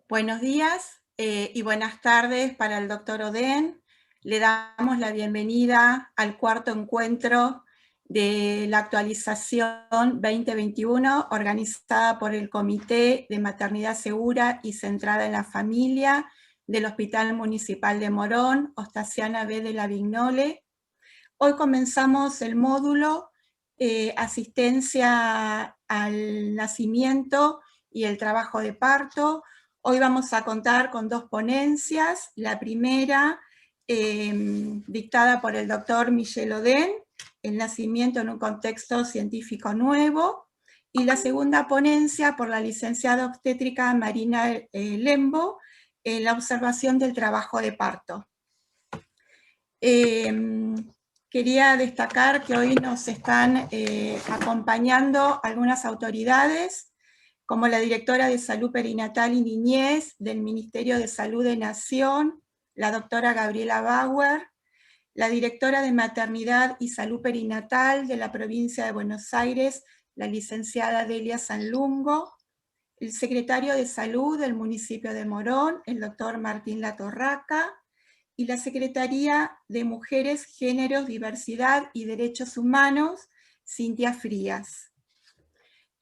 Buenos días y buenas tardes para el doctor Oden. Le damos la bienvenida al cuarto encuentro de la actualización 2021 organizada por el Comité de Maternidad Segura y Centrada en la Familia del Hospital Municipal de Morón, Ostasiana B. de la Vignole. Hoy comenzamos el módulo asistencia al nacimiento y el trabajo de parto. Hoy vamos a contar con dos ponencias. La primera, dictada por el doctor Michel Oden, el nacimiento en un contexto científico nuevo, y la segunda ponencia por la licenciada obstétrica Marina Lembo, la observación del trabajo de parto. Quería destacar que hoy nos están acompañando algunas autoridades, como la directora de Salud Perinatal y Niñez del Ministerio de Salud de Nación, la doctora Gabriela Bauer, la directora de Maternidad y Salud Perinatal de la provincia de Buenos Aires, la licenciada Delia Sanlungo, el secretario de Salud del municipio de Morón, el doctor Martín Latorraca, y la Secretaría de Mujeres, Géneros, Diversidad y Derechos Humanos, Cintia Frías.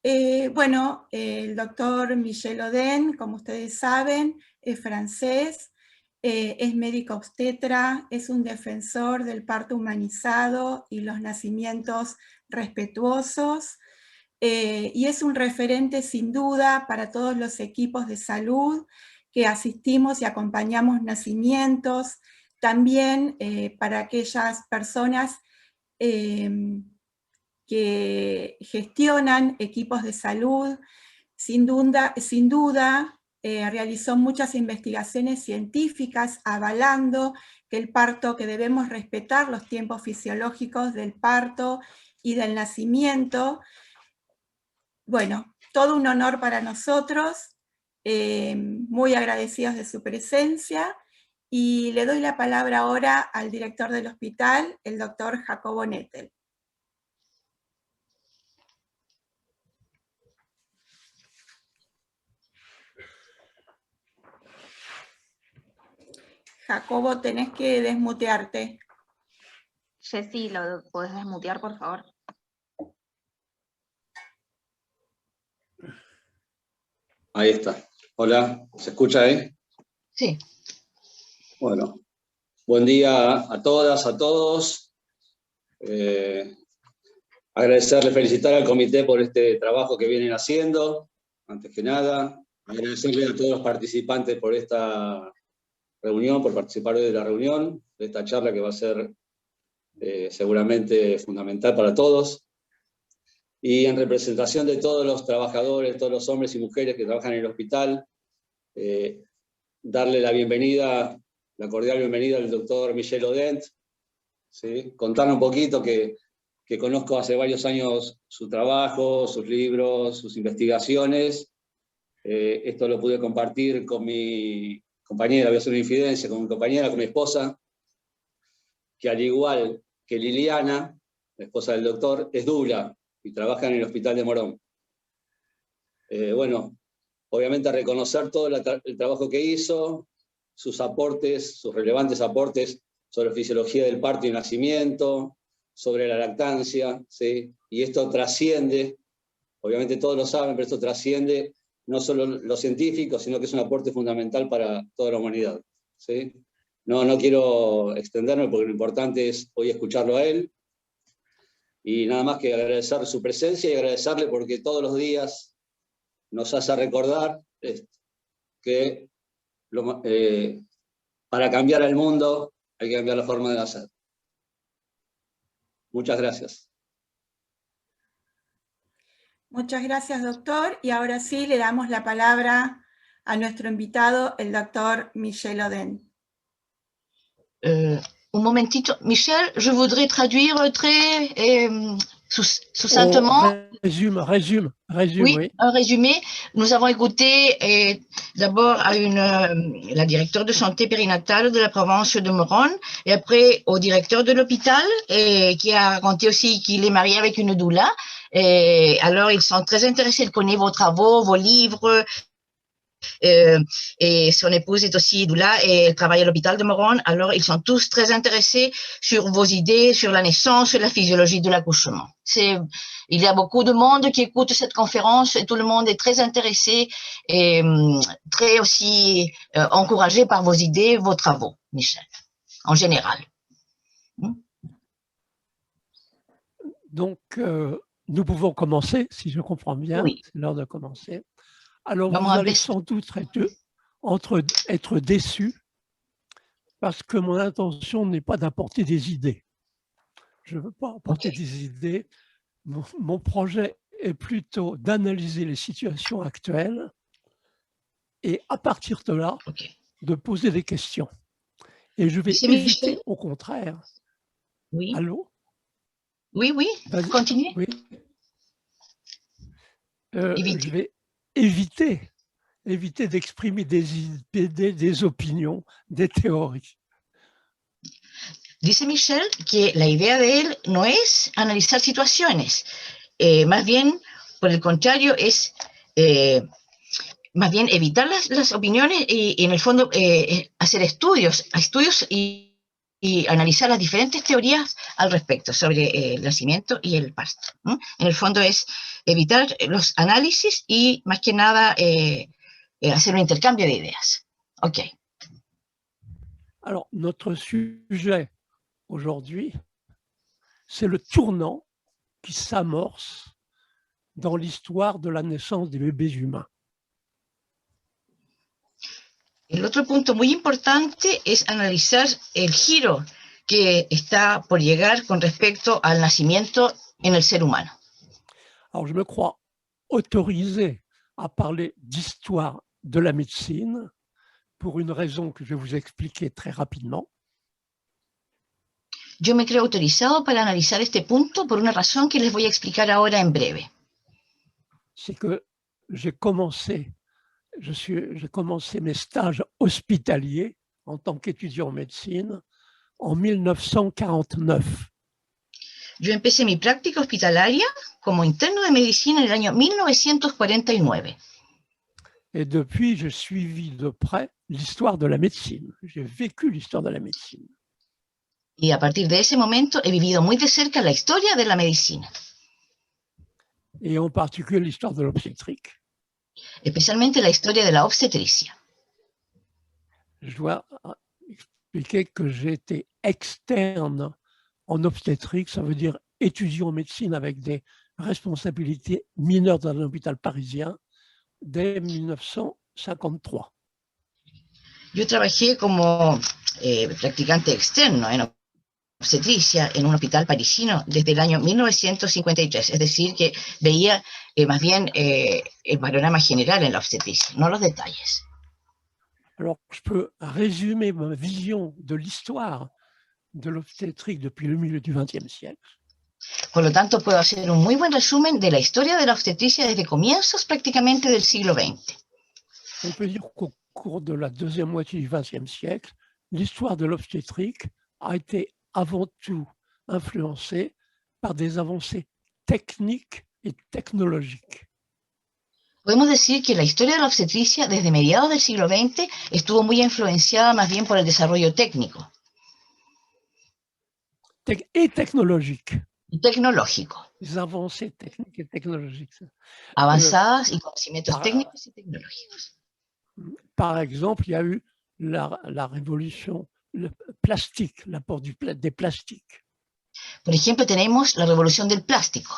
El doctor Michel Oden, como ustedes saben, es francés, es médico obstetra, es un defensor del parto humanizado y los nacimientos respetuosos, y es un referente sin duda para todos los equipos de salud que asistimos y acompañamos nacimientos, también para aquellas personas que gestionan equipos de salud. Sin duda realizó muchas investigaciones científicas avalando que el parto, que debemos respetar los tiempos fisiológicos del parto y del nacimiento. Bueno, todo un honor para nosotros, muy agradecidos de su presencia, y le doy la palabra ahora al director del hospital, el doctor Jacobo Nettel. Jacobo, tenés que desmutearte. Jessy, ¿lo podés desmutear, por favor? Ahí está. Hola, ¿se escucha ahí? Sí. Bueno, buen día a todas, a todos. Agradecerle, felicitar al comité por este trabajo que vienen haciendo, antes que nada. Agradecerle a todos los participantes por esta reunión, por participar hoy de la reunión, de esta charla que va a ser seguramente fundamental para todos. Y en representación de todos los trabajadores, todos los hombres y mujeres que trabajan en el hospital, darle la bienvenida, la cordial bienvenida al doctor Michel Oden, ¿sí? Contarle un poquito que conozco hace varios años su trabajo, sus libros, sus investigaciones. Esto lo pude compartir con mi compañera, voy a hacer una infidencia, con mi compañera, con mi esposa, que al igual que Liliana, la esposa del doctor, es doula y trabaja en el Hospital de Morón. Obviamente reconocer todo el trabajo que hizo, sus aportes, sus relevantes aportes sobre fisiología del parto y nacimiento, sobre la lactancia, ¿sí? Y esto trasciende, obviamente todos lo saben, pero esto trasciende no solo los científicos, sino que es un aporte fundamental para toda la humanidad, ¿sí? No quiero extenderme porque lo importante es hoy escucharlo a él, y nada más que agradecer su presencia y agradecerle porque todos los días nos hace recordar que para cambiar el mundo hay que cambiar la forma de hacer. Muchas gracias. Muchas gracias, doctor. Y ahora sí le damos la palabra a nuestro invitado, el doctor Michel Oden. Un momentito. Michel, je voudrais traduire très succinctement. Résume, oui. Un résumé. Nous avons écouté d'abord à la directeure de santé périnatale de la province de Morón, et après au directeur de l'hôpital, qui a raconté aussi qu'il est marié avec une doula. Et alors, ils sont très intéressés de connaître vos travaux, vos livres, et son épouse est aussi doula et elle travaille à l'hôpital de Morón. Alors, ils sont tous très intéressés sur vos idées, sur la naissance, sur la physiologie de l'accouchement. Il y a beaucoup de monde qui écoute cette conférence et tout le monde est très intéressé et très aussi encouragé par vos idées, vos travaux, Michel, en général. Donc, nous pouvons commencer, si je comprends bien. Oui. C'est l'heure de commencer. Alors, Vamos vous a allez ver. sans doute être déçus parce que mon intention n'est pas d'apporter des idées. Je ne veux pas apporter des idées. Mon projet est plutôt d'analyser les situations actuelles et à partir de là, de poser des questions. Et je vais éviter, Michel. au contraire. Oui. Allô? Oui, oui, continuez. Oui. Je vais éviter d'exprimer des idées, des opinions, des théories. Dice Michel que la idea de él no es analizar situaciones, más bien, por el contrario, es más bien evitar las opiniones y en el fondo hacer estudios y analizar las diferentes teorías al respecto sobre el nacimiento y el parto. En el fondo es evitar los análisis y más que nada hacer un intercambio de ideas. Ok. Alors, notre sujet aujourd'hui, c'est le tournant qui s'amorce dans l'histoire de la naissance des bébés humains. El otro punto muy importante es analizar el giro que está por llegar con respecto al nacimiento en el ser humano. Alors, je me crois autorisé à parler d'histoire de la médecine pour une raison que je vais vous expliquer très rapidement. Yo me creo autorizado para analizar este punto por una razón que les voy a explicar ahora en breve. C'est que j'ai commencé mes stages hospitaliers en tant qu'étudiant en médecine en 1949. Yo empecé mi práctica hospitalaria como interno de medicina en el año 1949. Et depuis, j'ai suivi de près l'histoire de la médecine. J'ai vécu l'histoire de la médecine. Y a partir de ese momento he vivido muy de cerca la historia de la medicina. Et en particulier l'histoire de l'obstétrique. Especialmente la historia de la obstetricia. Je dois expliquer que j'ai été externe en obstétrique, ça veut dire étudiant en médecine avec des responsabilités mineures dans un hôpital parisien dès 1953. Yo trabajé como practicante externo en obstetricia en un hospital parisino desde el año 1953, es decir, que veía más bien el panorama general en la obstetricia, no los detalles. Alors, je peux résumer ma vision de l'histoire de l'obstétrique depuis le milieu du XXe siècle. Por lo tanto, puedo hacer un muy buen resumen de la historia de la obstetricia desde comienzos prácticamente del siglo XX. On peut dire qu'au cours de la deuxième moitié du XXe siècle, l'histoire de l'obstétrique a été avant tout influencée par des avancées techniques et technologiques. Podemos decir que la historia de la obstetricia desde mediados del siglo XX estuvo muy influenciada más bien por el desarrollo técnico. Et technologique. Y tecnológico. Les avancées techniques et technologiques. Avanzadas y conocimientos técnicos y tecnológicos. Par exemple, il y a eu la révolution plastique, l'apport des plastiques. Por ejemplo, tenemos la revolución del plástico.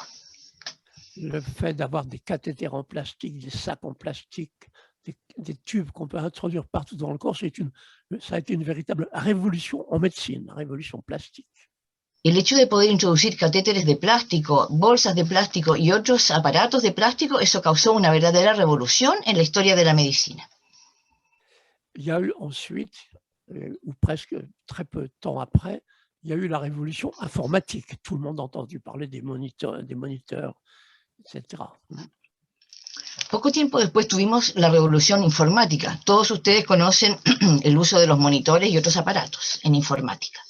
Le fait d'avoir des cathéters en plastique, des sacs en plastique, des tubes qu'on peut introduire partout dans le corps, ça a été une véritable révolution en médecine, la révolution plastique. El hecho de poder introducir catéteres de plástico, bolsas de plástico y otros aparatos de plástico, eso causó una verdadera revolución en la historia de la medicina. Il y a eu ensuite, ou presque très peu de temps après, il y a eu la révolution informatique. Tout le monde a entendu parler des moniteurs, etc. Poco tiempo después tuvimos la revolución informática. Todos ustedes conocen el uso de los monitores y otros aparatos en informática.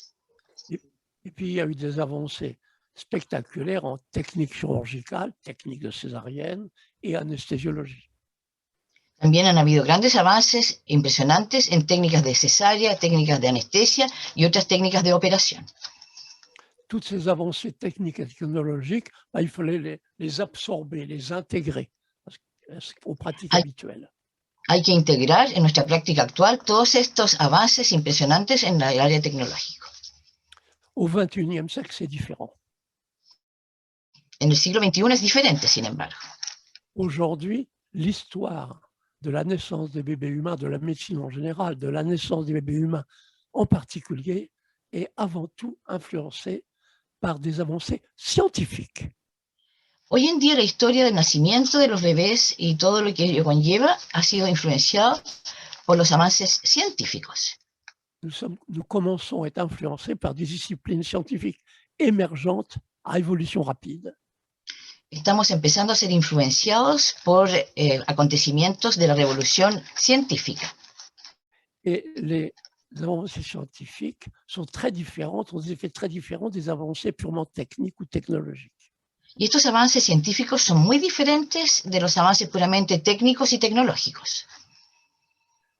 Et puis, il y a eu des avancées spectaculaires en technique chirurgicale, technique de césarienne et anesthésiologie. También han habido grandes avances impresionantes en técnicas de cesárea, técnicas de anestesia y otras técnicas de operación. Toutes ces avancées techniques et technologiques, il fallait les absorber, les intégrer aux pratiques habituelles. Hay que integrar en nuestra práctica actual todos estos avances impresionantes en el área tecnológica. Au XXIe siècle, c'est différent. En el siglo XXI es diferente, sin embargo. Aujourd'hui, l'histoire de la naissance des bébés humains, de la médecine en général, de la naissance des bébés humains en particulier, est avant tout influencée par des avancées scientifiques. Hoy en día la historia del nacimiento de los bebés y todo lo que ello conlleva ha sido influenciado por los avances científicos. Nous commençons à être influencés par des disciplines scientifiques émergentes à évolution rapide. Estamos empezando a ser influenciados por acontecimientos de la revolución científica. Et les avancées scientifiques sont très différentes, ont des effets très différents des avancées purement techniques ou technologiques. Y estos avances científicos son muy diferentes de los avances puramente técnicos y tecnológicos.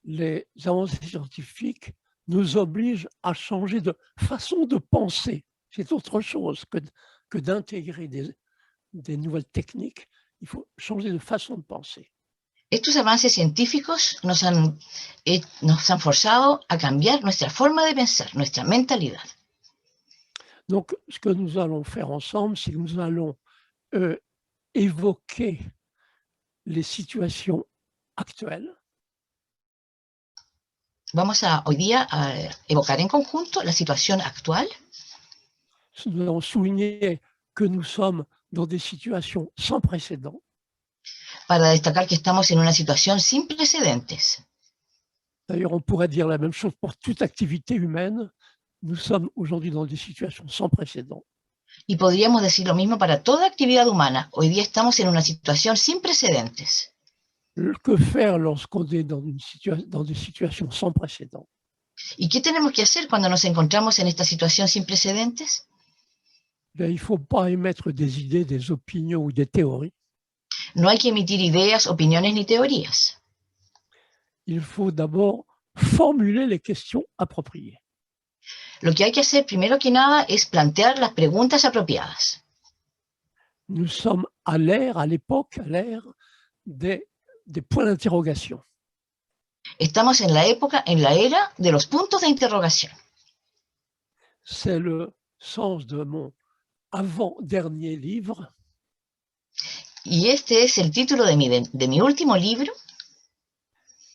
Les avancées scientifiques nous obligent à changer de façon de penser. C'est autre chose que d'intégrer des nouvelles techniques. Il faut changer de façon de penser. Estos avances científicos nos han forzado a cambiar nuestra forma de pensar, nuestra mentalidad. Donc, ce que nous allons faire ensemble, c'est que nous allons évoquer les situations actuelles. Vamos hoy día a evocar en conjunto la situación actual. Nous allons souligner que nous sommes dans des situations sans précédent. Para destacar que estamos en una situación sin precedentes. D'ailleurs, on pourrait dire la même chose pour toute activité humaine. Nous sommes aujourd'hui dans des situations sans précédent. Y podríamos decir lo mismo para toda actividad humana. Hoy día estamos en una situación sin precedentes. Que faire lorsqu'on est dans des situations sans précédent? ¿Y qué tenemos que hacer cuando nos encontramos en esta situación sin precedentes? Il ne faut pas émettre des idées, des opinions ou des théories. No hay que emitir ideas, opiniones ni teorías. Il faut d'abord formuler les questions appropriées. Lo que hay que hacer primero que nada es plantear las preguntas apropiadas. Nous sommes à l'époque, à l'ère des points d'interrogation. Estamos en la época, en la era de los puntos de interrogación. C'est le sens de mon avant-dernier livre. Y este es el título de mi último libro.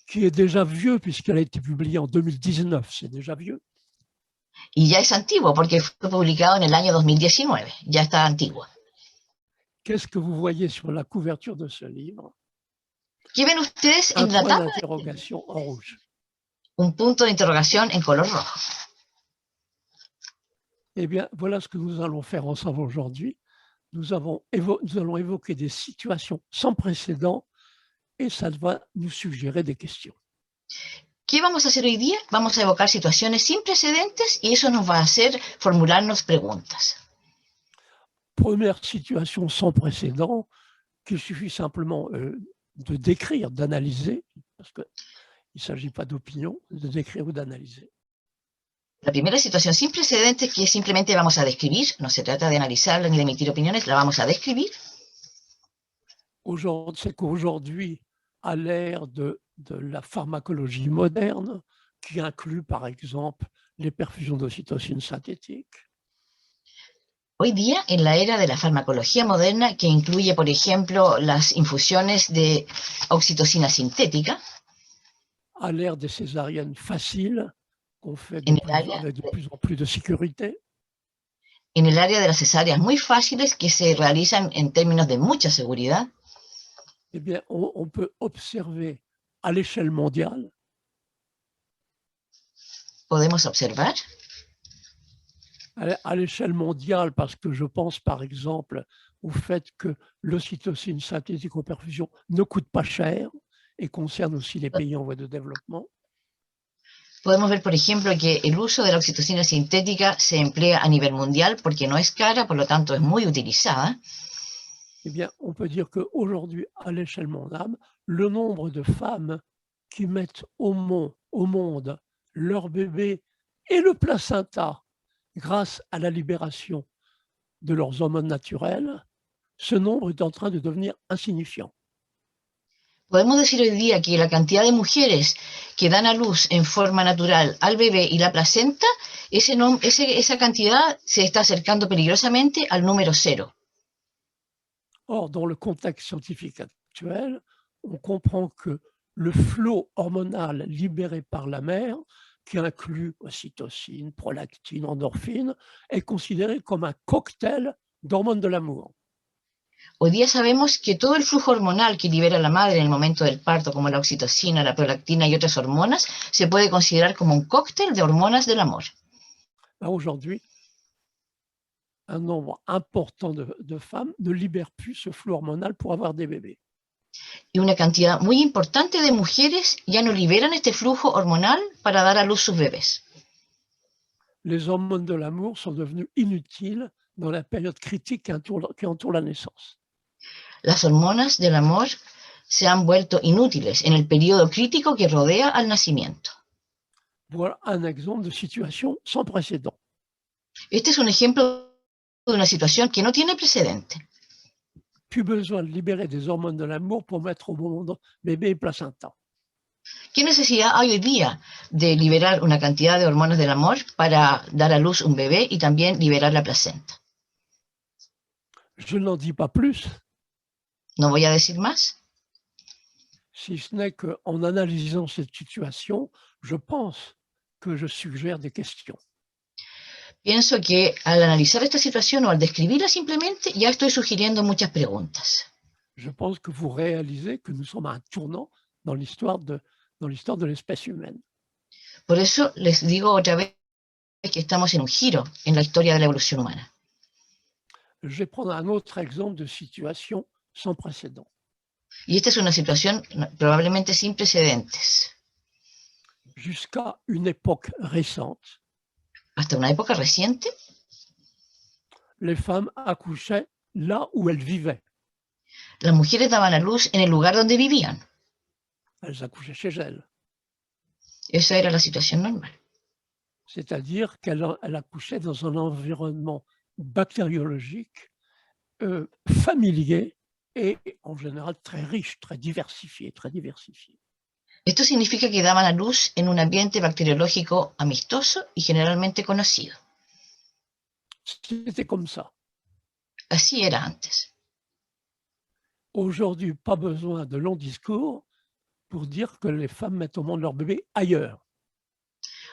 Qui est déjà vieux puisqu'il a été publié en 2019, c'est déjà vieux. Y ya es antiguo porque fue publicado en el año 2019, ya está antiguo. Qu'est-ce que vous voyez sur la couverture de ce livre? ¿Qué ven ustedes en la tapa? D'interrogation en rouge. Un punto de interrogación en color rojo. Eh bien, voilà ce que nous allons faire ensemble aujourd'hui. Nous allons évoquer des situations sans précédent et ça va nous suggérer des questions. ¿Qué vamos a hacer hoy día? Vamos a evocar situaciones sin precedentes y eso nos va a hacer formularnos preguntas. Première situation sans précédent qu'il suffit simplement de décrire, d'analyser, parce qu'il ne s'agit pas d'opinion, de décrire ou d'analyser. La primera situación sin precedentes que simplemente vamos a describir, no se trata de analizarla ni de emitir opiniones, la vamos a describir. C'est qu'aujourd'hui, à l'ère de la pharmacologie moderne, qui inclut par exemple les perfusions d'ocytocine synthétique. Hoy día, en la era de la farmacología moderna, que incluye, por ejemplo, las infusiones de oxitocina sintética. À l'ère des césariennes faciles, qu'on fait avec de plus en plus de sécurité. En el área de las cesáreas muy fáciles que se realizan en términos de mucha seguridad. Eh bien, on peut observer à l'échelle mondiale. Podemos observar. À l'échelle mondiale, parce que je pense par exemple au fait que l'ocytocine synthétique en perfusion ne coûte pas cher et concerne aussi les pays en voie de développement. Podemos ver, por ejemplo, que el uso de la oxitocina sintética se emplea a nivel mundial porque no es cara, por lo tanto es muy utilizada. Eh bien, on peut dire qu'aujourd'hui, à l'échelle mondiale, le nombre de femmes qui mettent au monde leur bébé et le placenta grâce à la libération de leurs hormones naturelles, ce nombre est en train de devenir insignifiant. Podemos decir hoy día que la cantidad de mujeres que dan a luz en forma natural al bebé y la placenta, esa cantidad se está acercando peligrosamente al número 0. Or, dans le contexte scientifique actuel, on comprend que le flot hormonal libéré par la mère, qui inclut ocytocine, prolactine, endorphine, est considéré comme un cocktail d'hormones de l'amour. Hoy día sabemos que todo el flujo hormonal que libera la madre en el momento del parto, como la oxitocina, la prolactina y otras hormonas, se puede considerar como un cóctel de hormonas del amor. Aujourd'hui, un nombre important de femmes ne libèrent plus ce flux hormonal pour avoir des bébés. Y una cantidad muy importante de mujeres ya no liberan este flujo hormonal para dar a luz sus bebés. Les hormones de l'amour sont devenues inutiles dans la période critique qui entoure la naissance. Las hormonas del amor se han vuelto inútiles en el periodo crítico que rodea al nacimiento. Voilà un exemple de situation sans précédent. Este es un ejemplo de una situación que no tiene precedente. Plus besoin de libérer des hormones de l'amour pour mettre au monde bébé et placenta. ¿Qué necesidad hay hoy día de liberar una cantidad de hormonas del amor para dar a luz un bebé y también liberar la placenta? Je n'en dis pas plus, No voy a decir más, si ce n'est qu'en analysant cette situation, je pense que je suggère des questions. pienso que al analizar esta situación o al describirla simplemente ya estoy sugiriendo muchas preguntas. Je pense que vous réalisez que nous sommes à un tournant dans l'histoire de l'espèce humaine. Por eso les digo otra vez que estamos en un giro en la historia de la evolución humana. Je vais prendre un autre exemple de situation sans précédent. Y esta es una situación probablemente sin precedentes. Jusqu'à une époque récente, Hasta una época reciente, les femmes accouchaient là où elles vivaient. las mujeres daban a luz en el lugar donde vivían. Elles accouchaient chez elles. Esa era la situación normal. C'est-à-dire qu'elles accouchaient dans un environnement bactériologique familier et en général très riche, très diversifié. Esto significa que daban a luz en un ambiente bacteriológico amistoso y generalmente conocido. C'était comme ça. Así era antes. Aujourd'hui, pas besoin de longs discours pour dire que les femmes mettent au monde leur bébé ailleurs.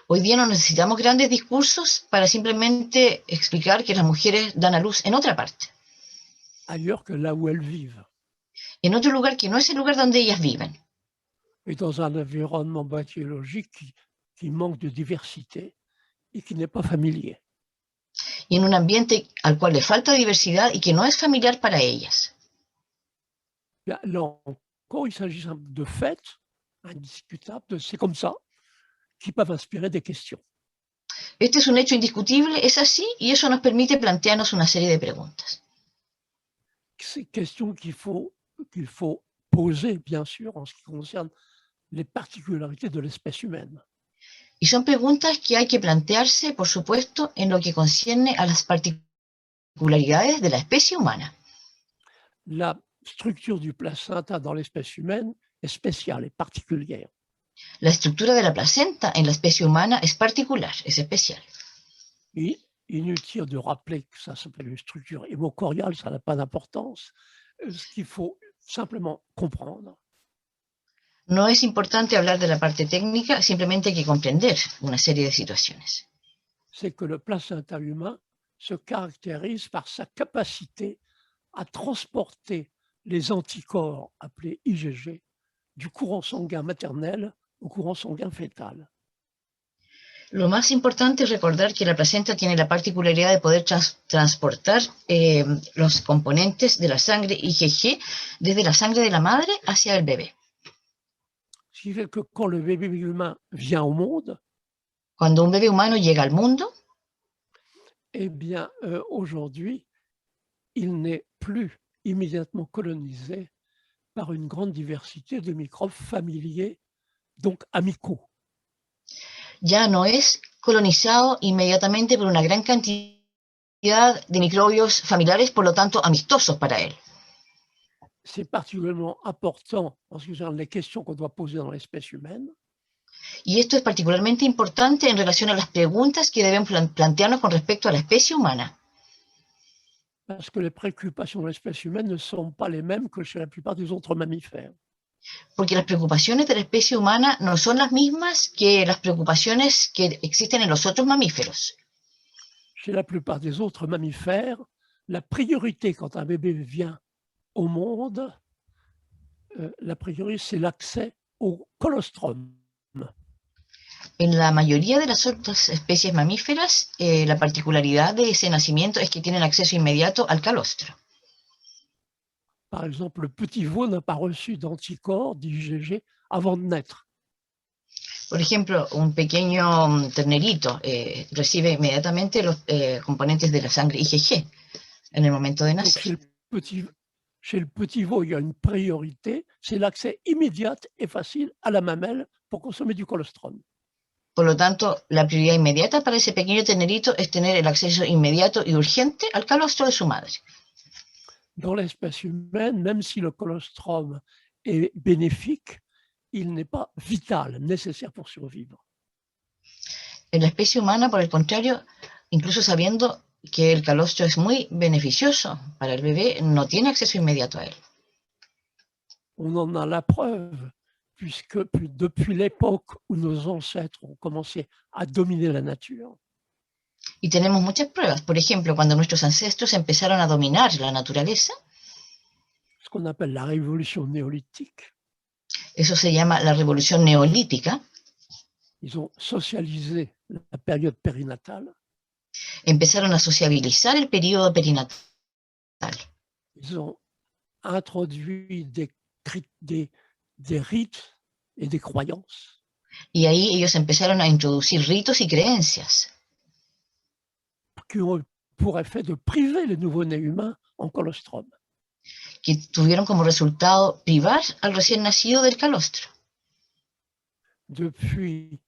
Hoy día no necesitamos grandes discursos para simplemente explicar que las mujeres dan a luz en otra parte. Ailleurs que là où elles vivent. En otro lugar que no es el lugar donde ellas viven. Et dans un environnement bactériologique qui manque de diversité et qui n'est pas familier. Y en un ambiente al cual le falta diversidad y que no es familiar para ellas. Là encore, il s'agit de faits indiscutables, c'est comme ça, qui peuvent inspirer des questions. Este es un hecho indiscutible, es así, y eso nos permite plantearnos una serie de preguntas. Ces questions qu'il faut poser, bien sûr, en ce qui concerne les particularités de l'espèce humaine. Y son preguntas que hay que plantearse, por supuesto, en lo que concierne a las particularidades de la especie humana. La structure du placenta dans l'espèce humaine est spéciale et particulière. La estructura de la placenta en la especie humana es particular, es especial. Et inutile de rappeler que ça s'appelle une structure hémocoriale, ça n'a pas d'importance. Ce qu'il faut simplement comprendre, No es importante hablar de la parte técnica, simplemente hay que comprender una serie de situaciones. c'est que le placenta humain se caractérise par sa capacité à transporter les anticorps appelés IgG du courant sanguin maternel au courant sanguin fœtal. Lo más importante es recordar que la placenta tiene la particularidad de poder transportar los componentes de la sangre IgG desde la sangre de la madre hacia el bebé. Ce qui fait que quand le bébé humain vient au monde, Cuando un bebé humano llega al mundo, eh bien, aujourd'hui, il immédiatement colonisé par une grande diversité de microbes familiers, donc amicaux. Ya no es colonizado inmediatamente por una gran cantidad de microbios familiares, por lo tanto amistosos para él. C'est particulièrement important en ce qui concerne les questions qu'on doit poser dans l'espèce humaine. Y esto es particularmente importante en relación a las preguntas que deben plantearnos con respecto a la especie humana. Parce que les préoccupations de l'espèce humaine ne sont pas les mêmes que chez la plupart des autres mammifères. Porque las preocupaciones de la especie humana no son las mismas que las preocupaciones que existen en los otros mamíferos. Chez la plupart des autres mammifères, la priorité quand un bébé vient au monde, la priorité c'est l'accès au colostrum. En la mayoría de las otras especies mamíferas, la particularidad de ese nacimiento es que tienen acceso inmediato al calostro. Par exemple, le petit veau n'a pas reçu d'anticorps d'IgG avant de naître. Por ejemplo, un pequeño ternerito recibe inmediatamente los componentes de la sangre IgG en el momento de Donc, nacer. chez le petit veau, il y a une priorité, c'est l'accès immédiat et facile à la mamelle pour consommer du colostrum. Por lo tanto, la prioridad inmediata para ese pequeño ternerito es tener el acceso inmediato y urgente al calostro de su madre. Dans l'espèce humaine, même si le colostrum est bénéfique, il n'est pas vital, nécessaire pour survivre. En la especie humana, por el contrario, incluso sabiendo que el calostro es muy beneficioso para el bebé, no tiene acceso inmediato a él. On en a la preuve, puisque depuis l'époque où nos ancêtres ont commencé à dominer la nature, Y tenemos muchas pruebas. Por ejemplo, cuando nuestros ancestros empezaron a dominar la naturaleza, ce qu'on appelle la révolution néolithique, eso se llama la revolución neolítica, ils ont socialisé la période périnatale, empezaron a sociabilizar el periodo perinatal. ils ont introduit des rites et des croyances Y ahí ellos empezaron a introducir ritos y creencias qui ont pour effet de priver les nouveau-nés humains en colostrum. que tuvieron como resultado privar al recién nacido del calostro. Depuis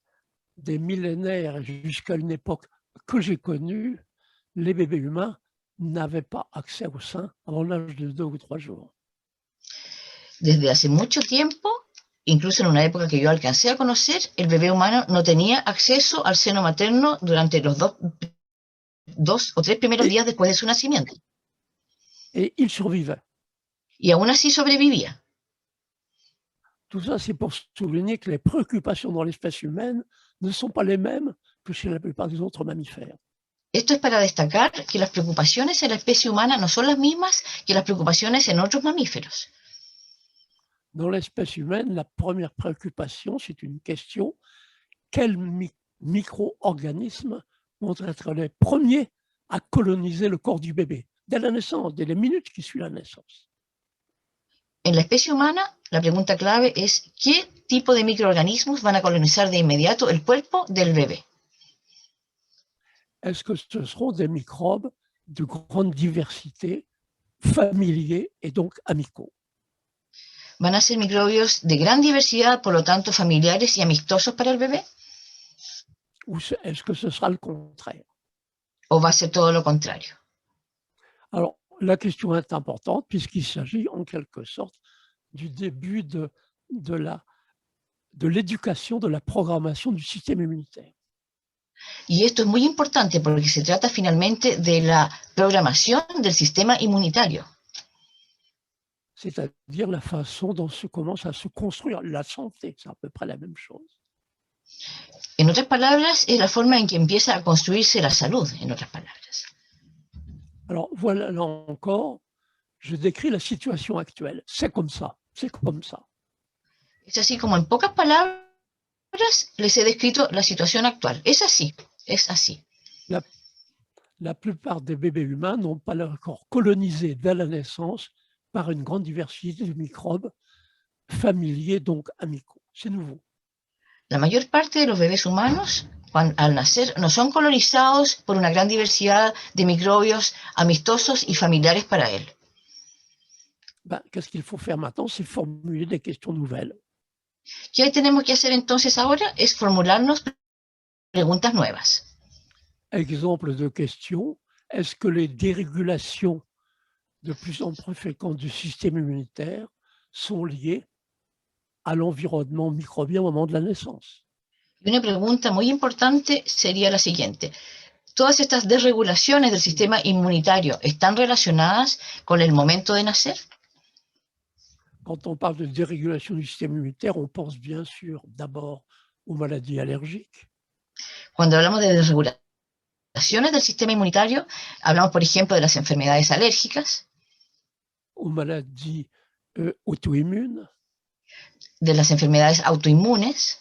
des millénaires jusqu'à une époque que j'ai connue, les bébés humains n'avaient pas accès au sein avant l'âge de 2 ou 3 jours. Desde hace mucho tiempo, incluso en una época que yo alcancé a conocer, el bebé humano no tenía acceso al seno materno durante los dos o 3 primeros días después de su nacimiento. Et ils survivaient. Y aún así sobrevivía. Tout ça, c'est pour souligner que les préoccupations dans l'espèce humaine ne sont pas les mêmes que chez la plupart des autres mammifères. Esto es para destacar que las preocupaciones en la especie humana no son las mismas que las preocupaciones en otros mamíferos. Dans l'espèce humaine, la première préoccupation, c'est une question: quels micro-organismes vont être les premiers à coloniser le corps du bébé, dès la naissance, dès les minutes qui suivent la naissance? En la especie humana, la pregunta clave es ¿qué tipo de microorganismos van a colonizar de inmediato el cuerpo del bebé? Est-ce que ce seront des microbes de grande diversité, familiers et donc amicaux? ¿Van a ser microbios de gran diversidad, por lo tanto familiares y amistosos para el bebé? Ou est-ce que ce sera le contraire? ¿O va a ser todo lo contrario? Alors, la question est importante puisqu'il s'agit en quelque sorte du début de l'éducation, de la programmation du système immunitaire. Y esto es muy importante porque se trata finalmente de la programación del sistema inmunitario. C'est-à-dire la façon dont se commence à se construire la santé, c'est à peu près la même chose. En otras palabras, es la forma en que empieza a construirse la salud, en otras palabras. Alors voilà, là encore, je décris la situation actuelle. C'est comme ça, c'est comme ça. Es así como en pocas palabras les he descrito la situación actual. Es así, es así. La plupart des bébés humains n'ont pas leur corps colonisé dès la naissance par une grande diversité de microbes familiers, donc amicaux. C'est nouveau. La mayor parte de los bebés humanos, al nacer, no son colonizados por una gran diversidad de microbios amistosos y familiares para él. qu'est-ce qu'il faut faire maintenant? C'est formuler des questions nouvelles. ¿Qué tenemos que hacer entonces ahora? Es formularnos preguntas nuevas. Exemple de question, est-ce que les dérégulations de plus en plus fréquentes du système immunitaire sont liées à l'environnement microbien au moment de la naissance? Y una pregunta muy importante sería la siguiente. ¿Todas estas desregulaciones del sistema inmunitario están relacionadas con el momento de nacer? Quand on parle de dérégulation du système immunitaire, on pense bien sûr d'abord aux maladies allergiques. Cuando hablamos de desregulaciones del sistema inmunitario, hablamos, por ejemplo, de las enfermedades alérgicas, Aux maladies auto-immunes de las enfermedades autoinmunes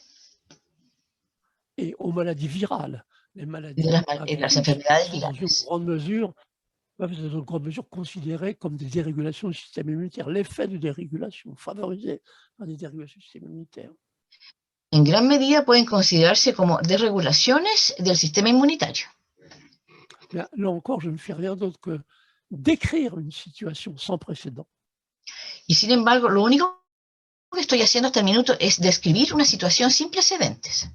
et aux maladies virales. Les maladies y de las virales enfermedades sont dans une virales. grande mesure peuvent dans une grande mesure considérées comme des dérégulations du système immunitaire. L'effet de dérégulation favorisé par des dérégulations du système immunitaire. En gran medida pueden considerarse como desregulaciones del sistema inmunitario. Là encore, je ne fais rien d'autre que décrire une situation sans précédent. Y sin embargo, lo único que estoy haciendo hasta el minuto es describir una situación sin precedentes.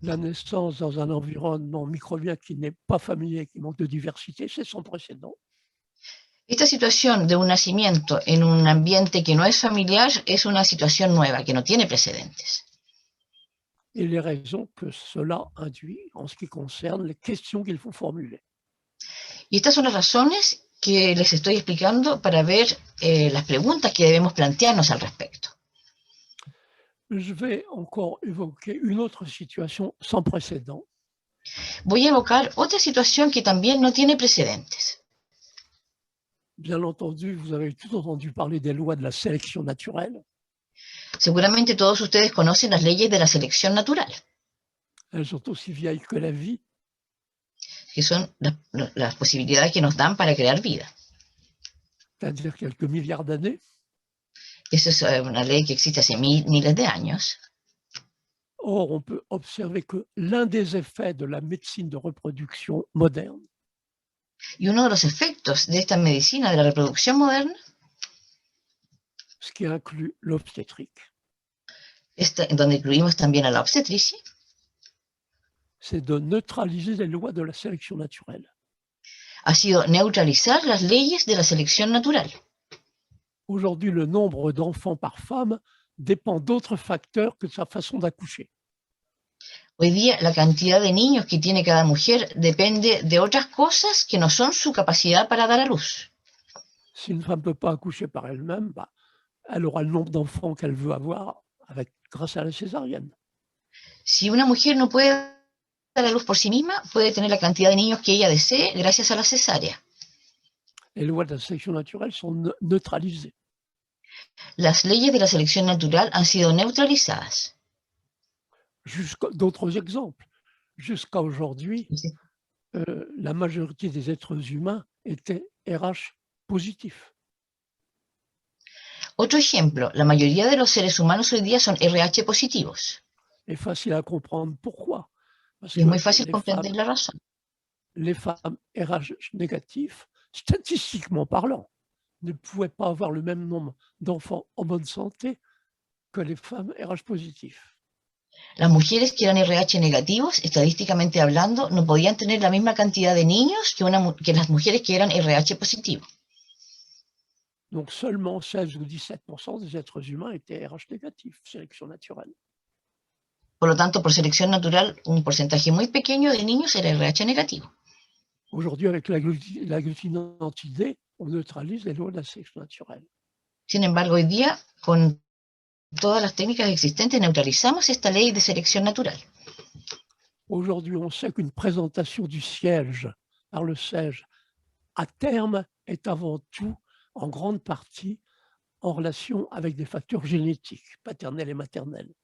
La naissance dans un environnement microbien qui n'est pas familier, qui manque de diversité, c'est sans précédent. Esta situación de un nacimiento en un ambiente que no es familiar es una situación nueva, que no tiene precedentes. Et les raisons que cela induit en ce qui concerne les questions qu'il faut formuler. Y estas son las razones que les estoy explicando para ver las preguntas que debemos plantearnos al respecto. Je vais encore évoquer une autre situation sans précédent. Voy a evocar otra situación que también no tiene precedentes. Bien entendu, vous avez tous entendu parler des lois de la sélection naturelle. Seguramente todos ustedes conocen las leyes de la selección natural, Elles sont aussi vieilles que la vie. que son las posibilidades que nos dan para crear vida. C'est-à-dire quelques milliards d'années. Esa es una ley que existe hace miles de años. Or, on peut observer que l'un des effets de la médecine de reproduction moderne, Y uno de los efectos de esta medicina de la reproducción moderna, ce qui inclut l'obstétrique, donde incluimos también a la obstetricia, c'est de neutraliser les lois de la sélection naturelle. ha sido neutralizar las leyes de la selección natural. Aujourd'hui, le nombre d'enfants par femme dépend d'autres facteurs que de sa façon d'accoucher. Hoy día la cantidad de niños que tiene cada mujer depende de otras cosas que no son su capacidad para dar a luz. Si une femme ne peut pas accoucher par elle-même, elle aura le nombre d'enfants qu'elle veut avoir grâce à la césarienne. Si una mujer no puede dar a luz por sí misma, puede tener la cantidad de niños que ella desee gracias a la cesárea. Les lois de la sélection naturelle sont neutralisées. Las leyes de la selección natural han sido neutralizadas. D'autres exemples. Jusqu'à aujourd'hui, la majorité des êtres humains étaient RH positifs. Otro ejemplo, la mayoría de los seres humanos hoy día son RH positivos. Et facile à comprendre pourquoi. Parce Y es que muy fácil comprender la razón. les femmes RH négatifs, statistiquement parlant, ne pouvaient pas avoir le même nombre d'enfants en bonne santé que les femmes RH positifs. Las mujeres que eran RH negativos, estadísticamente hablando, no podían tener la misma cantidad de niños que las mujeres que eran RH positivos. Donc seulement 16 ou 17% des êtres humains étaient RH négatifs, sélection naturelle. Por lo tanto, por selección natural, un porcentaje muy pequeño de niños era RH negativo. Aujourd'hui, avec la glutinantidée, on neutralise les lois de la sélection naturelle. Sin embargo, hoy día, con todas las técnicas existentes, neutralizamos esta ley de selección natural. Aujourd'hui, on sait qu'une présentation du siège par le siège à terme est avant tout, en grande partie, en relation avec des facteurs génétiques, paternels et maternels.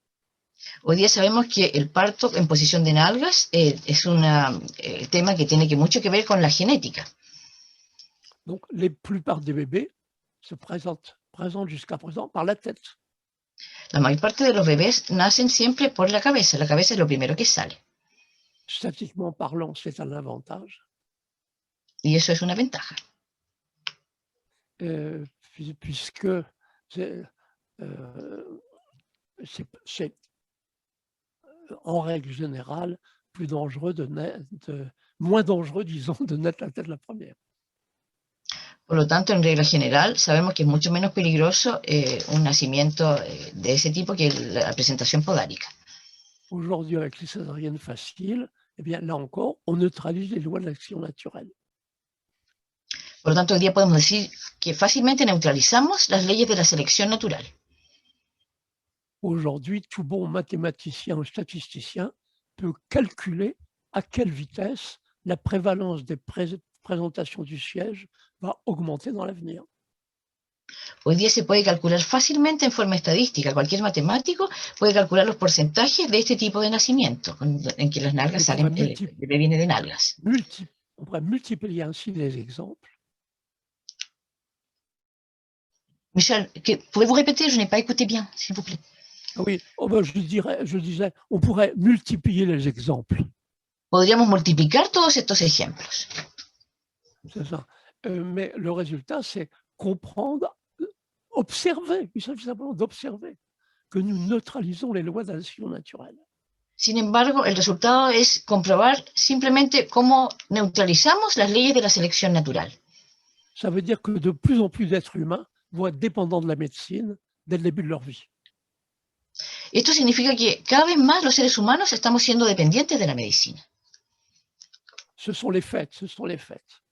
Hoy día sabemos que el parto en posición de nalgas es un tema que tiene mucho que ver con la genética. Donc, la plupart des bébés se présentent jusqu'à présent par la tête. La mayor parte de los bebés nacen siempre por la cabeza. La cabeza es lo primero que sale. Statistiquement parlant, c'est un avantage. Y eso es una ventaja. puisque c'est en règle générale plus dangereux moins dangereux, disons, de naître la tête la première. Por lo tanto, en regla general, sabemos que es mucho menos peligroso un nacimiento de ese tipo que la presentación podálica. Aujourd'hui, avec les césariennes faciles, eh bien, là encore, on neutralise les lois de l'action naturelle. Por lo tanto, hoy día podemos decir que fácilmente neutralizamos las leyes de la selección natural. Aujourd'hui, tout bon mathématicien ou statisticien peut calculer à quelle vitesse la prévalence des présentations du siège va augmenter dans l'avenir. Hoy día se puede calcular fácilmente en forma estadística. Cualquier matemático puede calcular los porcentajes de este tipo de nacimiento, en que las nalgas salen, el bebé viene de nalgas. On pourrait multiplier ainsi les exemples. Michel, pouvez-vous répéter? Je n'ai pas écouté bien, s'il vous plaît. Oui, je disais, on pourrait multiplier les exemples. Podríamos multiplicar todos estos ejemplos. C'est ça. Mais le résultat, c'est comprendre, observer, il s'agit simplement d'observer que nous neutralisons les lois de l'action naturelle. Sin embargo, el resultado es comprobar simplemente cómo neutralizamos las leyes de la selección natural. Ça veut dire que de plus en plus d'êtres humains vont être dépendants de la médecine dès le début de leur vie. Esto significa que cada vez más los seres humanos estamos siendo dependientes de la medicina. Ce sont les faits, ce sont les faits.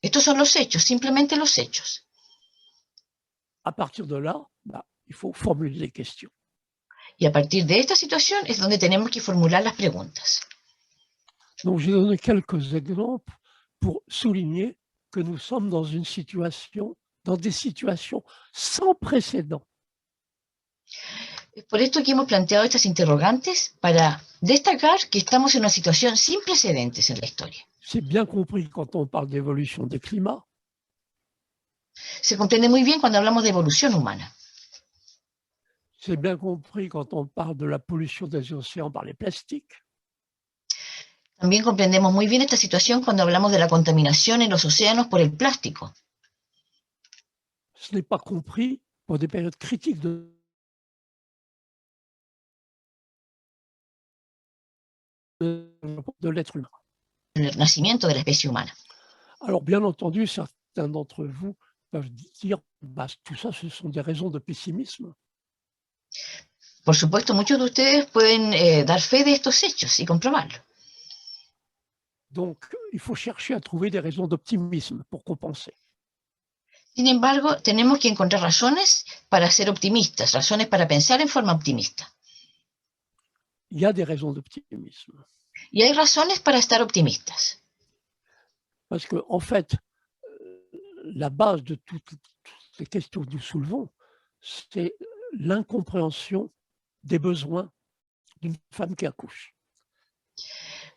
Estos son los hechos, simplemente los hechos. À partir de là, il faut formuler des questions. Y a partir de esta situación es donde tenemos que formular las preguntas. Donc, j'ai donné quelques exemples pour souligner que nous sommes dans des situations sans précédent. Es por esto que hemos planteado estas interrogantes para destacar que estamos en una situación sin precedentes en la historia. C'est bien compris quand on parle d'évolution des climats. Se comprende muy bien cuando hablamos de evolución humana. C'est bien compris quand on parle de la pollution des océans par les plastiques. También comprendemos muy bien esta situación cuando hablamos de la contaminación en los océanos por el plástico. Ce n'est pas compris pour des périodes critiques de l'être humain. El nacimiento de la especie humana. Alors, bien entendu, certains d'entre vous peuvent dire tout ça, ce sont des raisons de pessimisme. Por supuesto, muchos de ustedes pueden dar fe de estos hechos y comprobarlo. Donc, il faut chercher à trouver des raisons d'optimisme pour compenser. Sin embargo, tenemos que encontrar razones para ser optimistas, razones para pensar en forma optimista. Il y a des raisons d'optimisme. Y hay razones para estar optimistas. Parce que, en fait, la base de toutes les questions que nous soulevons, c'est l'incompréhension des besoins d'une femme qui accouche.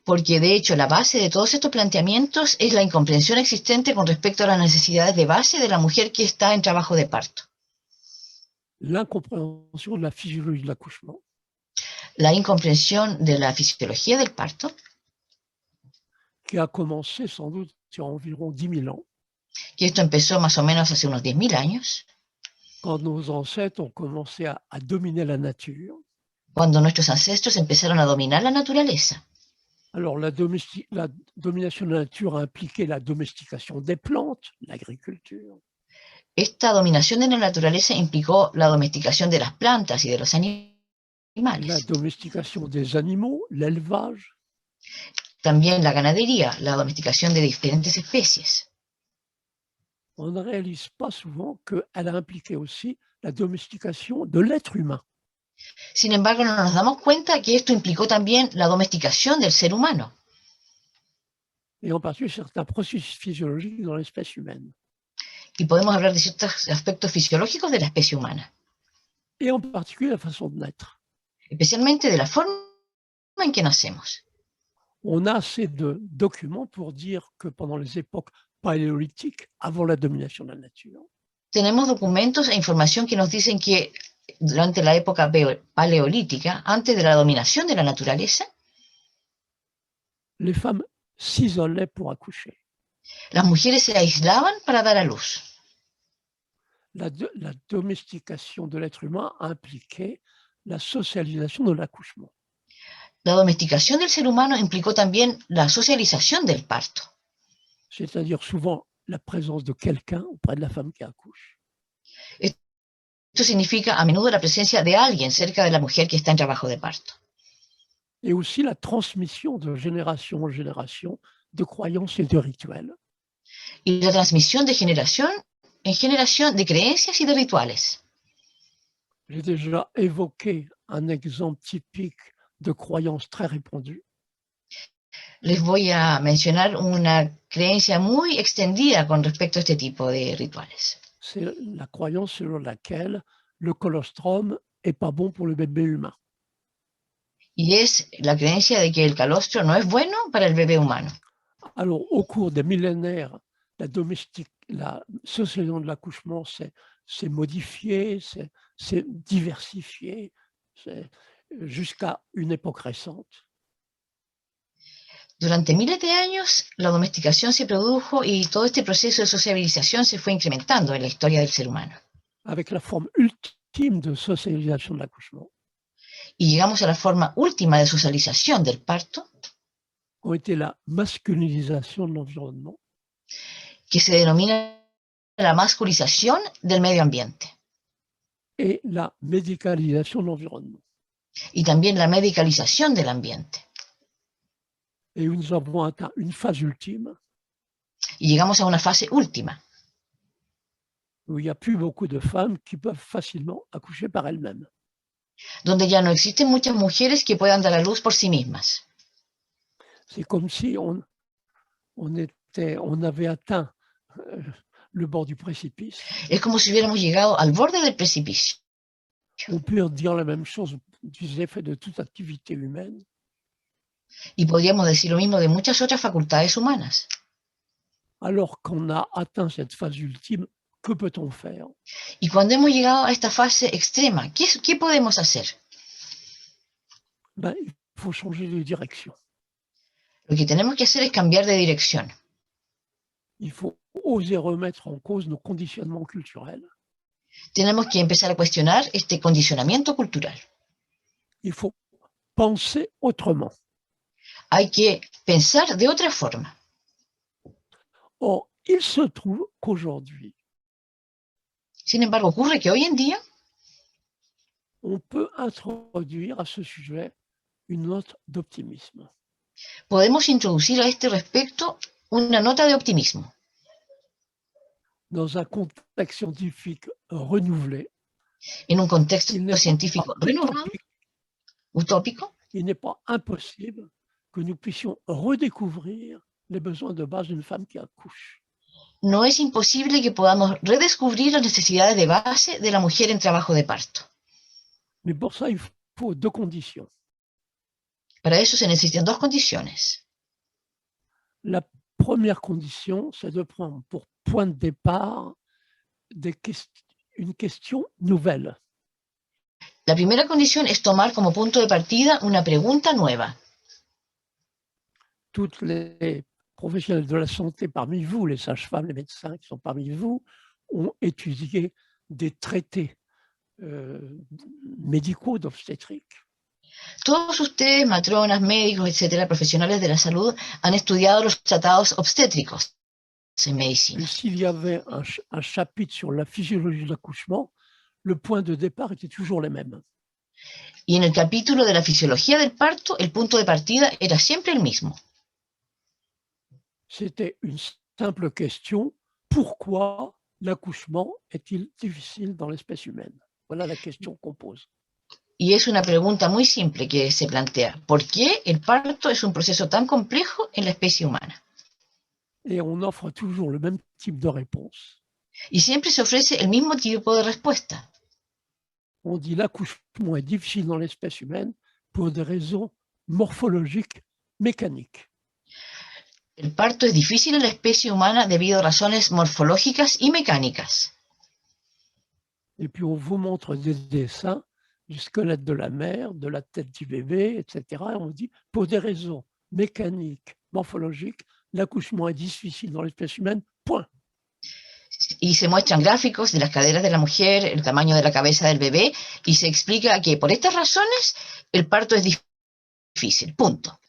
Porque, de hecho, la base de todos estos planteamientos es la incomprensión existente con respecto a las necesidades de base de la mujer que está en trabajo de parto. L'incompréhension de la physiologie de l'accouchement. La incomprensión de la fisiología del parto. Qui a commencé sans doute il y a environ 10 000 ans. Que esto empezó más o menos hace unos 10.000 años. Quand nos ancêtres ont commencé à dominer la nature. Cuando nuestros ancestros empezaron a dominar la naturaleza. Alors, la domination de la nature a impliqué la domestication des plantes, l'agriculture. Esta dominación de la naturaleza implicó la domesticación de las plantas y de los animales. La domestication des animaux, l'élevage. También la ganadería, la domesticación de diferentes especies. On ne réalise pas souvent qu'elle a impliqué aussi la domestication de l'être humain. Sin embargo, no nos damos cuenta que esto implicó también la domesticación del ser humano. Et en particulier certains processus physiologiques dans l'espèce humaine. Y podemos hablar de ciertos aspectos fisiológicos de la especie humana. Et en particulier la façon de naître. Especialmente de la forma en que nacemos. On a assez de documents pour dire que pendant les époques paléolithiques, avant la domination de la nature, tenemos documentos e información que nos dicen que durante la época paleolítica, antes de la dominación de la naturaleza, les femmes s'isolaient pour accoucher. Las mujeres se aislaban para dar a luz. la domestication de l'être humain a impliqué la socialisation de l'accouchement. La domesticación del ser humano implicó también la socialización del parto, C'est-à-dire souvent la présence de quelqu'un auprès de la femme qui accouche. Esto significa a menudo la presencia de alguien cerca de la mujer que está en trabajo de parto. Et aussi la transmission de génération en génération de croyances et de rituels. Y la transmisión de generación en generación de creencias y de rituales. J'ai déjà évoqué un exemple typique de croyance très répandue. Les voy a mencionar una creencia muy extendida con respecto a este tipo de rituales. C'est la croyance selon laquelle le colostrum n'est pas bon pour le bébé humain. Y es la creencia de que el calostro no es bueno para el bebé humano. Alors, au cours des millénaires, la socialisation de l'accouchement s'est modifiée, s'est diversifiée jusqu'à une époque récente. Durante miles de años, la domesticación se produjo y todo este proceso de sociabilización se fue incrementando en la historia del ser humano. Avec la forme ultime de socialisation de l'accouchement, Y llegamos a la forma última de socialización del parto, ont été la masculinisation de l'environnement que se denomina la masculización del medio ambiente et la médicalisation de l'environnement. y también la medicalización del ambiente. Et nous avons atteint une phase ultime Y llegamos a una fase última, où il n'y a plus beaucoup de femmes qui peuvent facilement accoucher par elles-mêmes. donde ya no existen muchas mujeres que puedan dar a luz por sí mismas. C'est comme si on avait atteint le bord du précipice. Es como si hubiéramos llegado al borde del precipicio. On peut dire la même chose des effets de toute activité humaine. Y podríamos decir lo mismo de muchas otras facultades humanas. Alors qu'on a atteint cette phase ultime, que peut-on faire? Y cuando hemos llegado a esta fase extrema, ¿qué podemos hacer? Il faut changer de direction. Lo que tenemos que hacer es cambiar de dirección. Il faut oser remettre en cause nos conditionnements culturels. Tenemos que empezar a cuestionar este condicionamiento cultural. Il faut penser autrement. Hay que pensar de otra forma. Or, il se trouve qu'aujourd'hui, Sin embargo, ocurre que hoy en día on peut introduire à ce sujet une note d'optimisme. podemos introducir a este respecto una nota de optimismo. Dans un contexte scientifique renouvelé, En un contexto il n'est científico pas renovado, utópico, il n'est pas impossible que nous puissions redécouvrir les besoins de base d'une femme qui accouche. no es imposible que podamos redescubrir las necesidades de base de la mujer en trabajo de parto. Mais pour ça, il faut deux conditions. Para eso se necesitan dos condiciones. La première condition, c'est de prendre pour point de départ une question nouvelle. La primera condición es tomar como punto de partida una pregunta nueva. Toutes les professionnels de la santé parmi vous, les sages-femmes, les médecins qui sont parmi vous, ont étudié des traités médicaux d'obstétrique. Todos ustedes, matronas, médicos, etcétera, profesionales de la salud, han estudiado los tratados obstétricos en medicina. Et s'il y avait un chapitre sur la physiologie de l'accouchement, le point de départ était toujours le même. Y en el capítulo de la fisiología del parto, el punto de partida era siempre el mismo. C'était une simple question, pourquoi l'accouchement est-il difficile dans l'espèce humaine? Voilà la question qu'on pose. Y es una pregunta muy simple que se plantea. ¿Por qué el parto es un proceso tan complejo en la especie humana? Et on offre toujours le même type de réponse. Y siempre se ofrece el mismo tipo de respuesta. On dit l'accouchement est difficile dans l'espèce humaine pour des raisons morphologiques, mécaniques. El parto es difícil en la especie humana debido a razones morfológicas y mecánicas. Et puis on vous montre des dessins du squelette de la mère, de la tête du bébé, etc. Et on dit, pour des raisons mécaniques, morphologiques, l'accouchement est difficile dans l'espèce humaine, point. y se muestran gráficos de las caderas de la mujer, el tamaño de la cabeza del bebé, y se explica que por estas razones el parto es difícil, punto.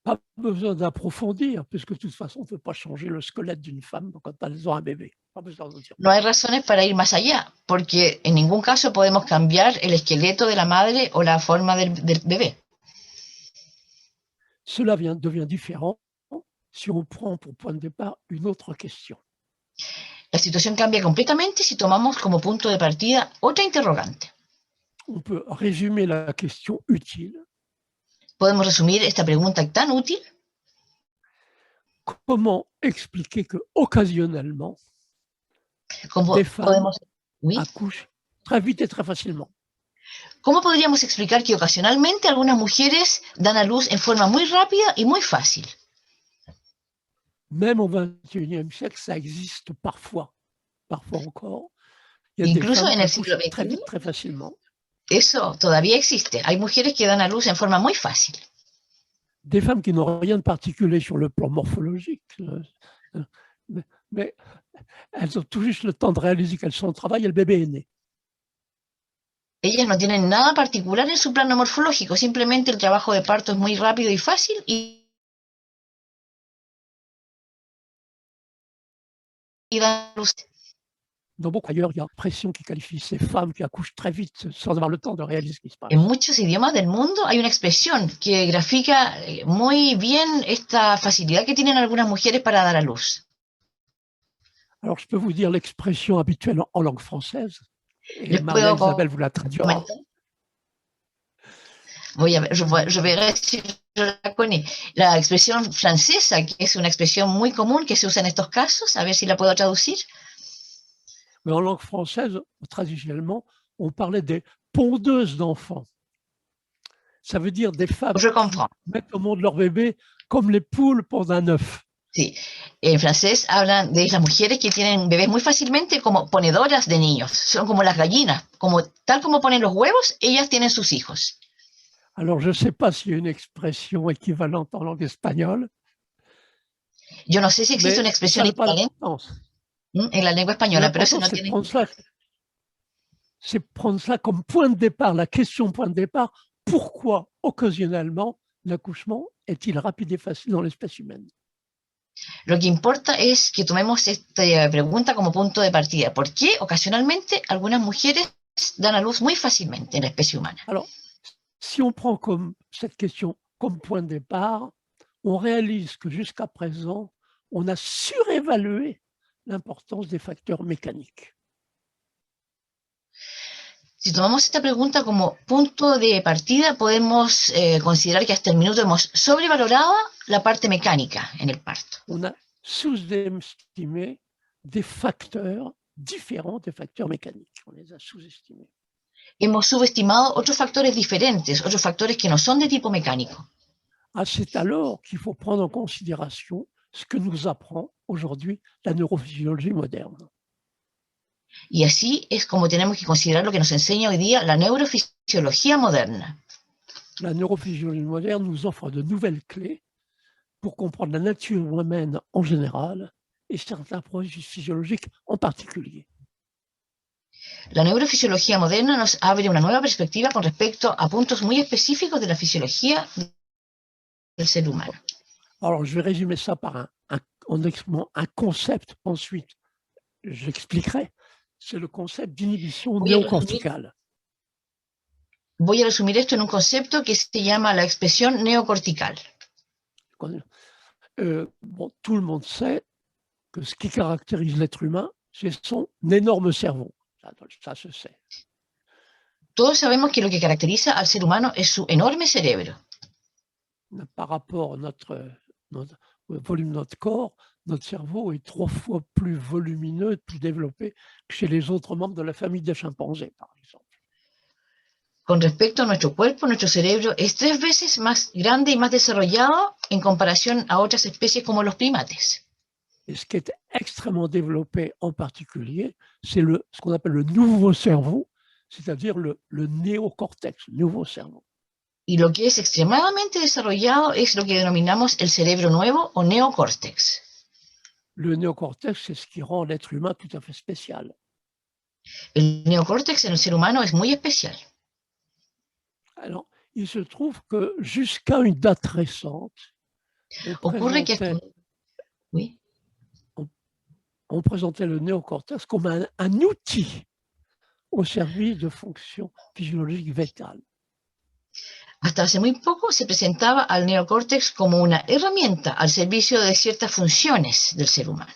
Pas besoin d'approfondir, puisque de toute façon, on ne peut pas changer le squelette d'une femme quand elles ont un bébé. Pas besoin de dire. No hay razones para ir más allá, porque en ningún caso podemos cambiar el esqueleto de la madre o la forma del bebé. Cela devient différent si on prend pour point de départ une autre question. La situación cambia completamente si tomamos como punto de partida otra interrogante. On peut résumer la question utile. Podemos resumir esta pregunta tan útil. Comment expliquer que occasionnellement, Como des femmes podemos, oui. accouchent très vite et très facilement? ¿Cómo podríamos explicar que ocasionalmente algunas mujeres dan a luz en forma muy rápida y muy fácil? Même au XXIe siècle, ça existe parfois encore. Il y a Incluso des femmes en el qui siglo accouchent très XXI, vite, très facilement. eso todavía existe. Hay mujeres que dan a luz en forma muy fácil. Des femmes qui n'ont rien de particulier sur le plan morphologique, mais elles ont tout juste le temps de réaliser qu'elles sont au travail et le bébé est né. Ellas no tienen nada particular en su plano morfológico, simplemente el trabajo de parto es muy rápido y fácil y dan a luz. Dans beaucoup ailleurs, il y a une expression qui qualifie ces femmes qui accouchent très vite sans avoir le temps de réaliser ce qui se passe. En muchos idiomas del mundo hay una expresión que grafica muy bien esta facilidad que tienen algunas mujeres para dar a luz. Alors, je peux vous dire l'expression habituelle en langue française, et Les Maria puedo Isabelle vous la traduira. Je veré si yo la connais. La expresión francesa, que es una expresión muy común que se usa en estos casos, a ver si la puedo traducir. Mais en langue française, traditionnellement, on parlait des pondeuses d'enfants. Ça veut dire des femmes Je qui comprends. mettent au monde leur bébé comme les poules pondent un œuf. Sí, en francés hablan de las mujeres que tienen bebés muy fácilmente como ponedoras de niños. Son como las gallinas, tal como ponen los huevos, ellas tienen sus hijos. Alors, je ne sais pas s'il y a une expression équivalente en langue espagnole, Yo no sé si existe mais una ça expresión n'a pas equivalente d'importance. en la lengua española, pero eso L'important, no c'est de tiene... prendre ça comme point de départ, la question point de départ, pourquoi occasionnellement l'accouchement est-il rapide et facile dans l'espèce humaine? Lo que importa es que tomemos esta pregunta como punto de partida. ¿Por qué ocasionalmente algunas mujeres dan a luz muy fácilmente en la especie humana? Alors, si on prend comme cette question comme point de départ, on réalise que jusqu'à présent, on a surévalué l'importance des facteurs mécaniques. Si tomamos esta pregunta como punto de partida, podemos considerar que hasta el minuto hemos sobrevalorado la parte mecánica en el parto. On a sous-estimé des facteurs différents des facteurs mécaniques. On les a sous-estimés. Hemos subestimado otros factores diferentes, otros factores que no son de tipo mecánico. Ah, c'est alors qu'il faut prendre en considération ce que nous apprend aujourd'hui la neurophysiologie moderne. Y así es como tenemos que considerar lo que nos enseña hoy día la neurofisiología moderna. La neurophysiologie moderne nous offre de nouvelles clés pour comprendre la nature humaine en général et certains processus physiologiques en particulier. La neurofisiología moderna nos abre una nueva perspectiva con respecto a puntos muy específicos de la fisiología del ser humano. Alors, je vais résumer ça par un concept, ensuite j'expliquerai. C'est le concept d'inhibition néocorticale. Voy a resumir esto en un concepto que se llama la expresión neocortical. Bon, tout le monde sait que ce qui caractérise l'être humain, c'est son énorme cerveau. Ça se sait. Todos sabemos que lo que caracteriza al ser humano es su enorme cerebro. Par rapport à notre volume de notre corps, notre cerveau est 3 fois plus volumineux, plus développé que chez les autres membres de la famille des chimpanzés, par exemple. Con respecto a nuestro cuerpo, nuestro cerebro es 3 veces más grande y más desarrollado en comparación a otras especies como los primates. Et ce qui est extrêmement développé en particulier, c'est ce qu'on appelle le nouveau cerveau, c'est-à-dire le néocortex, le nouveau cerveau. Y lo que es extremadamente desarrollado es lo que denominamos el cerebro nuevo o neocórtex. le néocortex, c'est ce qui rend l'être humain tout à fait spécial. El neocórtex en el ser humano es muy especial. Alors, il se trouve que jusqu'à une date récente, Ocurre que oui. on présentait le néocortex comme un outil au service de fonctions physiologiques vitales. Hasta hace muy poco se presentaba al neocórtex como una herramienta al servicio de ciertas funciones del ser humano,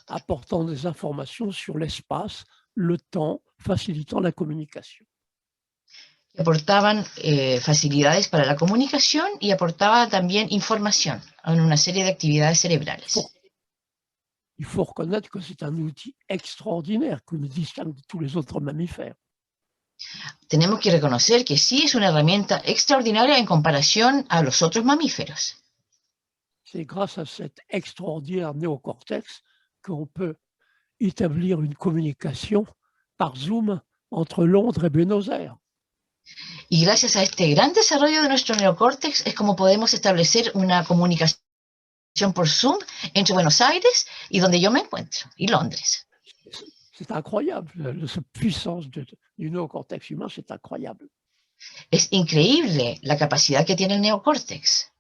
apportant des informations sur l'espace, le temps, facilitant la communication. que aportaban facilidades para la comunicación y aportaba también información en una serie de actividades cerebrales. Il faut reconnaître que c'est un outil extraordinaire qui nous distingue de tous les autres mammifères. Tenemos que reconocer que sí es una herramienta extraordinaria en comparación a los otros mamíferos. C'est grâce à cet extraordinaire néocortex qu'on peut établir une communication par Zoom entre Londres et Buenos Aires. Y gracias a este gran desarrollo de nuestro neocórtex es como podemos establecer una comunicación por Zoom entre Buenos Aires y donde yo me encuentro, y Londres. C'est incroyable, cette puissance du néocortex humain, c'est incroyable. Es increíble la capacidad que tiene el neocórtex.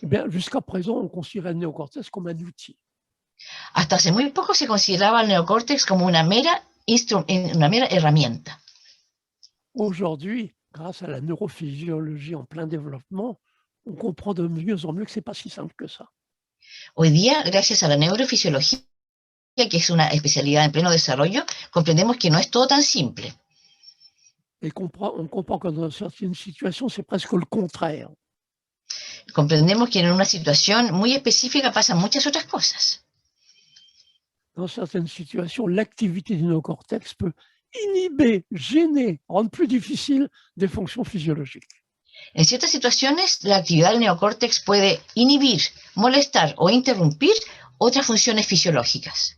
Eh bien, jusqu'à présent, on considérait le néocortex comme un outil. Hasta hace muy poco se consideraba el neocórtex como una mera herramienta. Aujourd'hui, grâce à la neurophysiologie en plein développement, on comprend de mieux en mieux que ce n'est pas si simple que ça. Hoy día, gracias a la neurofisiología, que es una especialidad en pleno desarrollo, comprendemos que no es todo tan simple. Et on comprend que dans certaines situations, c'est presque le contraire. Comprendemos que en una situación muy específica pasan muchas otras cosas. Dans certaines situations, l'activité du néocortex peut inhiber, gêner, rendre plus difficile des fonctions physiologiques. En ciertas situaciones, la actividad del neocórtex puede inhibir, molestar o interrumpir otras funciones fisiológicas.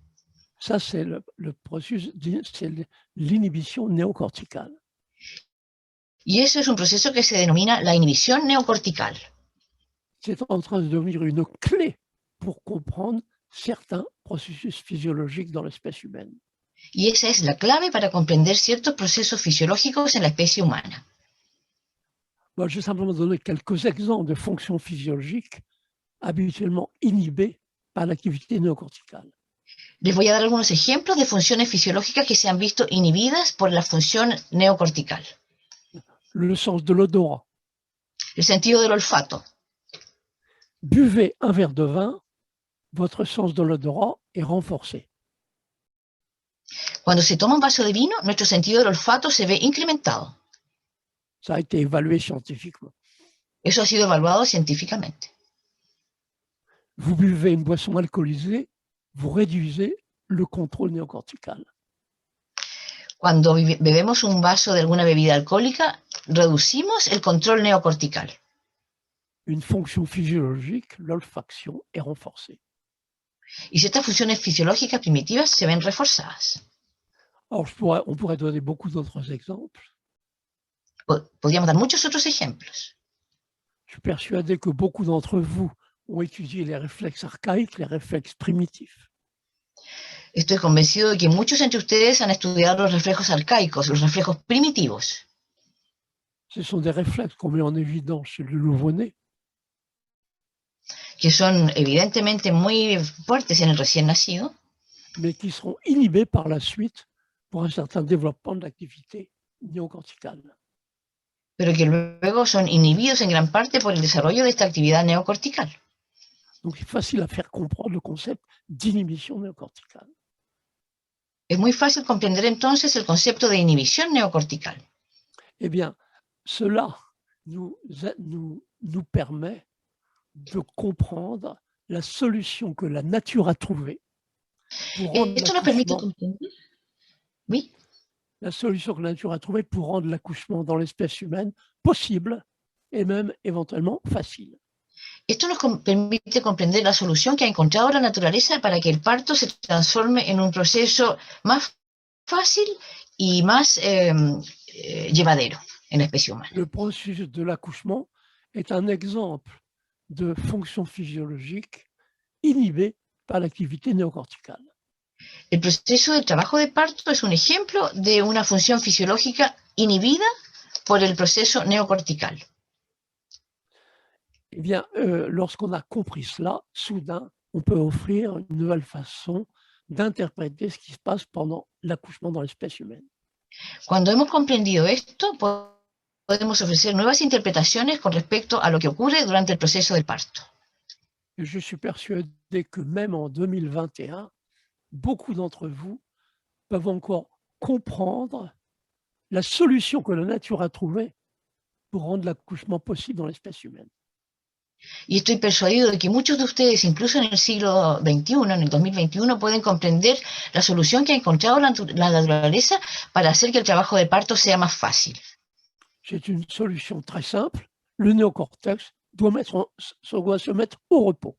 Ça, c'est le processus, c'est l'inhibition néocorticale. Y eso es un proceso que se denomina la inhibición neocortical. C'est en train de devenir une clé pour comprendre certains processus physiologiques dans l'espèce humaine. Y esa es la clave para comprender ciertos procesos fisiológicos en la especie humana. Moi, je vais simplement donner quelques exemples de fonctions physiologiques habituellement inhibées par l'activité néocorticale. Les voy a dar algunos ejemplos de funciones fisiológicas que se han visto inhibidas por la función neocortical. Le sens de l'odorat. El sentido del olfato. Buvez un verre de vin, votre sens de l'odorat est renforcé. Cuando se toma un vaso de vino, nuestro sentido del olfato se ve incrementado. Ça a été évalué scientifiquement. Eso ha sido evaluado científicamente. Vous buvez une boisson alcoolisée, vous réduisez le contrôle néocortical. Cuando bebemos un vaso de alguna bebida alcohólica, reducimos el control neocortical. Une fonction physiologique, l'olfaction, est renforcée. Y ciertas funciones fisiológicas primitivas se ven reforzadas. Alors, on pourrait donner beaucoup d'autres exemples. Podríamos dar muchos otros ejemplos. Je suis persuadé que beaucoup d'entre vous ont étudié les réflexes archaïques, les réflexes primitifs. Estoy convencido de que muchos entre ustedes han estudiado los reflejos arcaicos, los reflejos primitivos. Ce sont des réflexes qu'on met en évidence chez le nouveau-né. Que son evidentemente muy fuertes en el recién nacido, mais qui seront inhibés par la suite pour un certain développement de l'activité néocorticale. pero que luego son inhibidos en gran parte por el desarrollo de esta actividad neocortical. Donc, c'est facile à faire comprendre le concept d'inhibition néocorticale. Es muy fácil comprender entonces el concepto de inhibición neocortical. Eh bien, cela nous permet de comprendre la solution que la nature a trouvée pour rendre Esto nos permite comprender. Oui. La solution que la nature a trouvée pour rendre l'accouchement dans l'espèce humaine possible et même éventuellement facile. Esto nos permite comprender la solución que ha encontrado la naturaleza para que el parto se transforme en un proceso más fácil y más llevadero en la especie humana. Le processus de l'accouchement est un exemple de fonction physiologique inhibés par l'activité néocorticale. El proceso del trabajo de parto es un ejemplo de una función fisiológica inhibida por el proceso neocortical. Eh bien, lorsqu'on a compris cela, soudain, on peut offrir une nouvelle façon d'interpréter ce qui se passe pendant l'accouchement dans l'espèce humaine. Cuando hemos comprendido esto, podemos ofrecer nuevas interpretaciones con respecto a lo que ocurre durante el proceso del parto. Et je suis persuadé que même en 2021, beaucoup d'entre vous peuvent encore comprendre la solution que la nature a trouvée pour rendre l'accouchement possible dans l'espèce humaine. Y estoy persuadido de que muchos de ustedes, incluso en el siglo XXI, en el 2021, pueden comprender la solución que ha encontrado la naturaleza para hacer que el trabajo de parto sea más fácil. C'est une solution très simple. Le néocortex doit se mettre au repos.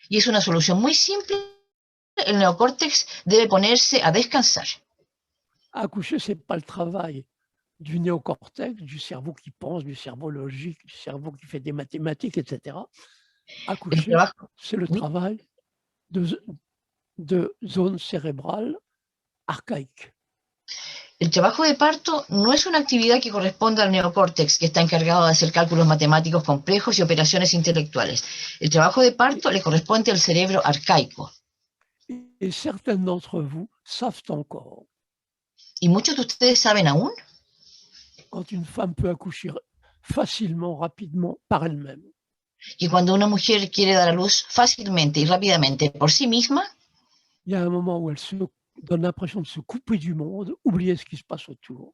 Y es una solución muy simple. El neocórtex debe ponerse a descansar. Accoucher, ce n'est pas le travail du néocortex, du cerveau qui pense, du cerveau logique, du cerveau qui fait des mathématiques, etc. Accoucher, c'est le travail de zones cérébrales archaïques. El trabajo de parto no es una actividad que corresponde al neocórtex, que está encargado de hacer cálculos matemáticos complejos y operaciones intelectuales. El trabajo de parto le corresponde al cerebro arcaico. Et certains d'entre vous savent encore. Y muchos de ustedes saben aún. Quand une femme peut accoucher facilement, rapidement, par elle-même. Y cuando una mujer quiere dar a luz fácilmente y rápidamente por sí misma, il y a un moment où elle se donne l'impression de se couper du monde, oublier ce qui se passe autour.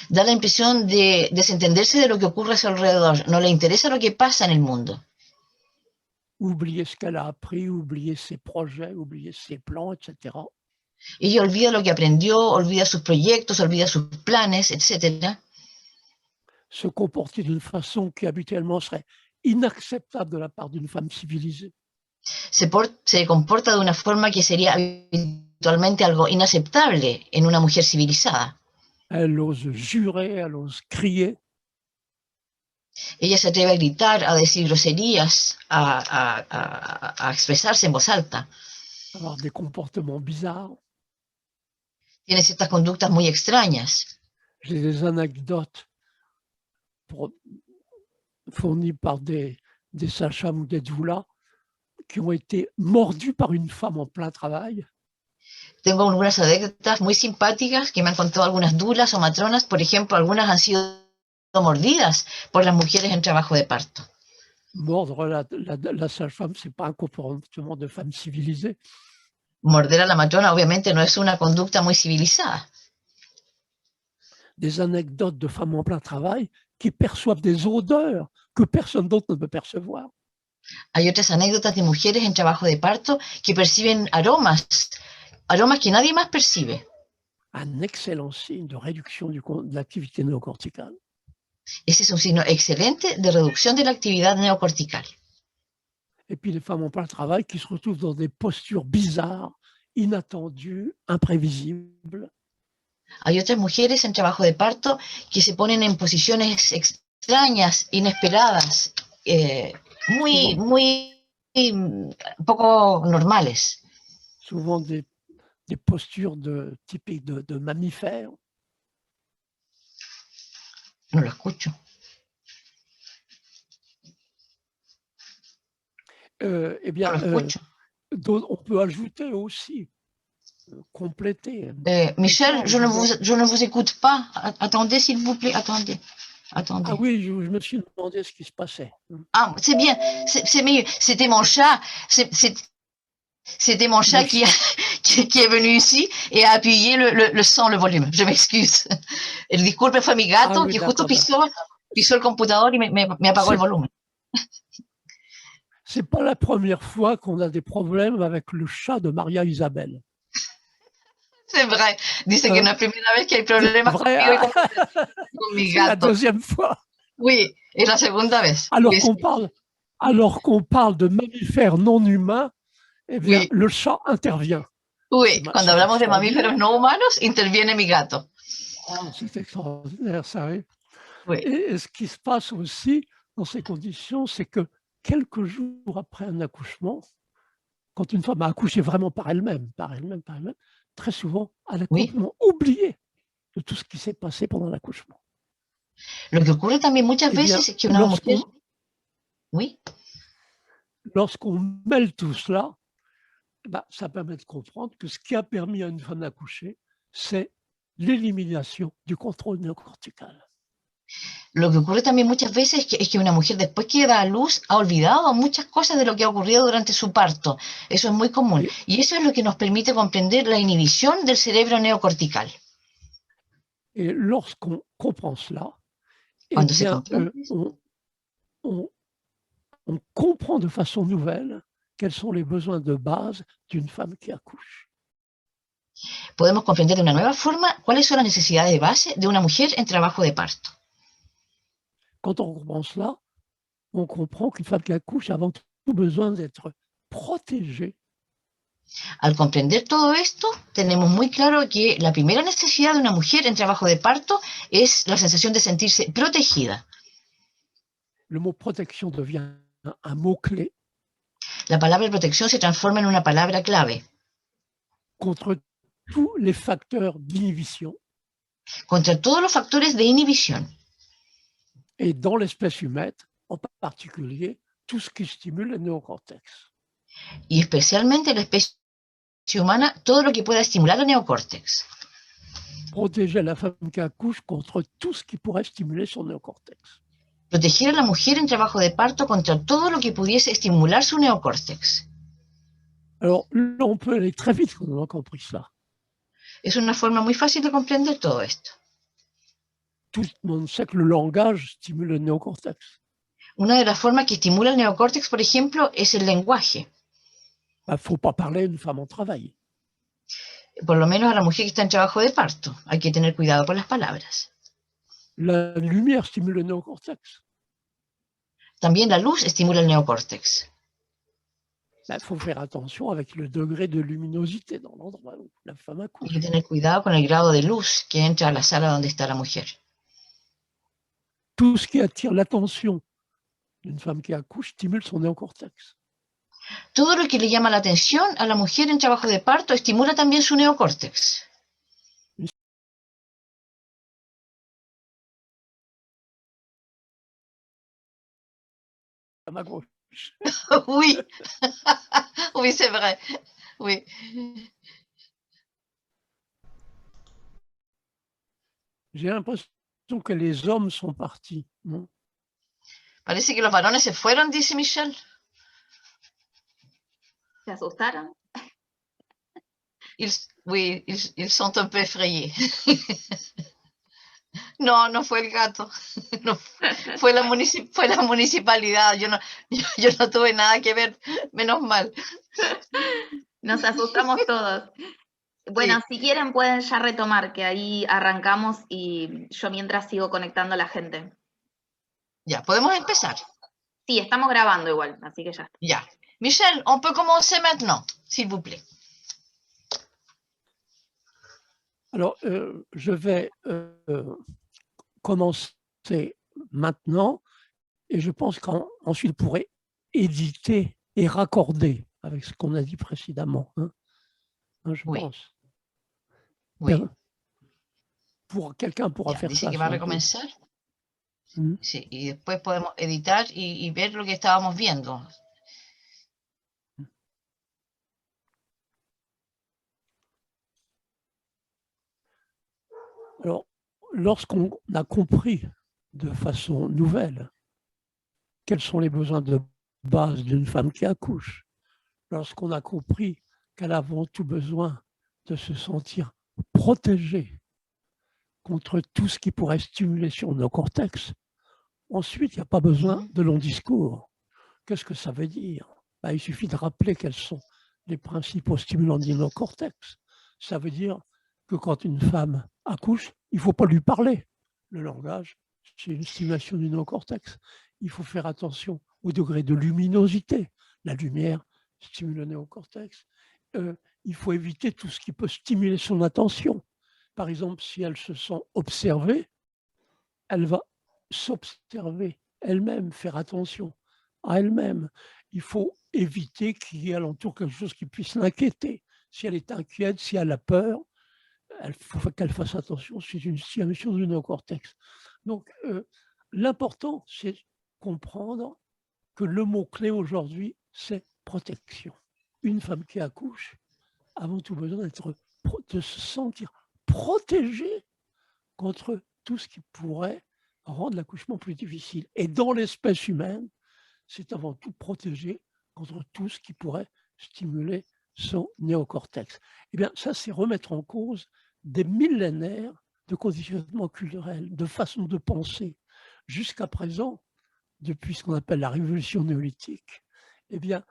Da la impresión de desentenderse de lo que ocurre a su alrededor. No le interesa lo que pasa en el mundo. Oublier ce qu'elle a appris, oublier ses projets, oublier ses plans, etc. Ella olvida lo que aprendió, olvida sus proyectos, olvida sus planes, etc. Se comporter d'une façon qui habituellement serait inacceptable de la part d'une femme civilisée. Se comporta de una forma que sería habitualmente algo inaceptable en una mujer civilizada. Elle ose jurer, elle ose crier. Ella se atreve a gritar, a decir groserías, a expresarse en voz alta. Avoir des comportements bizarres. Tiene ciertas conductas muy extrañas. J'ai des anecdotes fournies par des sages-femmes ou des doulas qui ont été mordus par une femme en plein travail. Tengo algunas anécdotas muy simpáticas que me han contado algunas doulas o matronas. Por ejemplo, algunas han sido mordidas por las mujeres en trabajo de parto. Mordre la sage-femme, ce n'est pas un comportement de femme civilisée. Morder a la matrona, obviamente, no es una conducta muy civilizada. Des anecdotes de femmes en plein travail qui perçoivent des odeurs que personne d'autre ne peut percevoir. Hay otras anécdotas de mujeres en trabajo de parto que perciben aromas que nadie más percibe. Un excellent signe de réduction de l'activité néocorticale. Ese es un signo excelente de reducción de la actividad neocortical. Et puis les femmes en plein travail qui se retrouvent dans des postures bizarres, inattendues, imprévisibles. Hay otras mujeres en trabajo de parto que se ponen en posiciones extrañas, inesperadas, muy poco normales. Souvent des postures typiques de mammifères. No lo escucho. Eh bien, on peut ajouter aussi, compléter. Michel, je ne vous écoute pas. Attendez, s'il vous plaît, attendez. Ah oui, je me suis demandé ce qui se passait. Ah, c'est bien, c'est mieux. C'était mon chat. C'était mon chat qui est venu ici et a appuyé le son, le volume. Je m'excuse. El disculpe fue mi gato que justo pisó el computador y me apagó el volumen. C'est pas la première fois qu'on a des problèmes avec le chat de Maria Isabel. C'est vrai. Dice que no es la primera vez que hay problemas con mi gato. C'est la deuxième fois. Oui, es la segunda vez. Alors qu'on parle de mammifères non humains, eh bien, le chat intervient. Oui, cuando hablamos de mamíferos no humanos, interviene mi gato. Oh, c'est extraordinaire, ça, oui. Oui. Et ce qui se passe aussi dans ces conditions, c'est que quelques jours après un accouchement, quand une femme a accouché vraiment par elle-même, très souvent, elle a Oui. complètement oublié de tout ce qui s'est passé pendant l'accouchement. Lo que ocurre también muchas Eh bien, veces es que una mujer... Oui. Lorsqu'on mêle tout cela, bah, ça permet de comprendre que ce qui a permis à une femme d'accoucher, c'est l'élimination du contrôle néocortical. Lo que ocurre también muchas veces es que una mujer después que da a luz ha olvidado muchas cosas de lo que ha ocurrido durante su parto. Eso es muy común. Y eso es lo que nos permite comprender la inhibición del cerebro neocortical. Et lorsqu'on comprend cela, eh Cuando se bien, comprende, on comprend de façon nouvelle quels sont les besoins de base d'une femme qui accouche. podemos comprender de una nueva forma cuáles son las necesidades de base de una mujer en trabajo de parto. Quand on comprend cela, on comprend qu'une femme qui accouche a avant tout besoin d'être protégée. Al comprender todo esto, tenemos muy claro que la primera necesidad de una mujer en trabajo de parto es la sensación de sentirse protegida. Le mot protection devient un mot-clé La palabra protección se transforma en una palabra clave contre tous les facteurs d'inhibition. contra todos los factores de inhibición. Et dans l'espèce humaine, en particulier, tout ce qui stimule le néocortex. Y especialmente en la especie humana, todo lo que pueda estimular el neocórtex. Protéger la femme qui accouche contre tout ce qui pourrait stimuler son néocortex. Proteger a la mujer en trabajo de parto contra todo lo que pudiese estimular su neocórtex. Alors là, on peut aller très vite quand on a compris cela. Es una forma muy fácil de comprender todo esto. Tout le monde sait que le langage stimule le néocortex. Una de las formas que estimula el neocórtex, por ejemplo, es el lenguaje. Il ne faut pas parler à une femme en travail. Por lo menos a la mujer que está en trabajo de parto. Hay que tener cuidado con las palabras. La lumière stimule le néocortex. También la luz estimula el neocórtex. Il faut faire attention avec le degré de luminosité dans l'endroit où la femme accouche. Hay que tener cuidado con el grado de luz que entra a la sala donde está la mujer. Tout ce qui attire l'attention d'une femme qui accouche stimule son néocortex. Todo lo que le llama la atención a la mujer en trabajo de parto estimula también su neocórtex. À ma gauche. Oui, oui, c'est vrai. Oui. J'ai l'impression que les hommes sont partis. Non? Parece que los varones se fueron, dice Michelle. ¿Se asustaron? Oui, ils sont un peu effrayés. No, no fue el gato. No, fue la municipalidad. Yo no tuve nada que ver, menos mal. Nos asustamos todos. Bueno, Sí. si quieren pueden ya retomar, que ahí arrancamos y yo mientras sigo conectando a la gente. Ya, podemos empezar. Sí, estamos grabando igual, así que ya está. Ya. Michelle, on peut commencer maintenant, s'il vous plaît. Alors, je vais commencer maintenant et je pense qu'ensuite, on pourrait éditer et raccorder avec ce qu'on a dit précédemment. Hein, je Oui. pense. Oui. Quelqu'un pourra Ya, faire dice ça. que va a sur un peu. recomenzar. Mm. Sí, y después podemos editar y ver lo que estábamos viendo. Alors, lorsqu'on a compris de façon nouvelle quels sont les besoins de base d'une femme qui accouche, lorsqu'on a compris qu'elle a avant tout besoin de se sentir protégée contre tout ce qui pourrait stimuler son néocortex, ensuite, il n'y a pas besoin de longs discours. Qu'est-ce que ça veut dire? Il suffit de rappeler quels sont les principaux stimulants du néocortex. Ça veut dire que quand une femme accouche, il ne faut pas lui parler. Le langage, c'est une stimulation du néocortex. Il faut faire attention au degré de luminosité. La lumière stimule le néocortex. Il faut éviter tout ce qui peut stimuler son attention. Par exemple, si elle se sent observée, elle va s'observer elle-même, faire attention à elle-même. il faut éviter qu'il y ait alentour quelque chose qui puisse l'inquiéter. Si elle est inquiète, si elle a peur, il faut qu'elle fasse attention, c'est une stimulation du néocortex. Donc, l'important, c'est de comprendre que le mot-clé aujourd'hui, c'est protection. Une femme qui accouche a avant tout besoin de se sentir protégée contre tout ce qui pourrait rendre l'accouchement plus difficile. Et dans l'espèce humaine, c'est avant tout protégé contre tout ce qui pourrait stimuler son néocortex. Eh bien, ça, c'est remettre en cause des millénaires de conditionnement culturel, de façon de penser. Jusqu'à présent, depuis ce qu'on appelle la révolution néolithique, eh bien,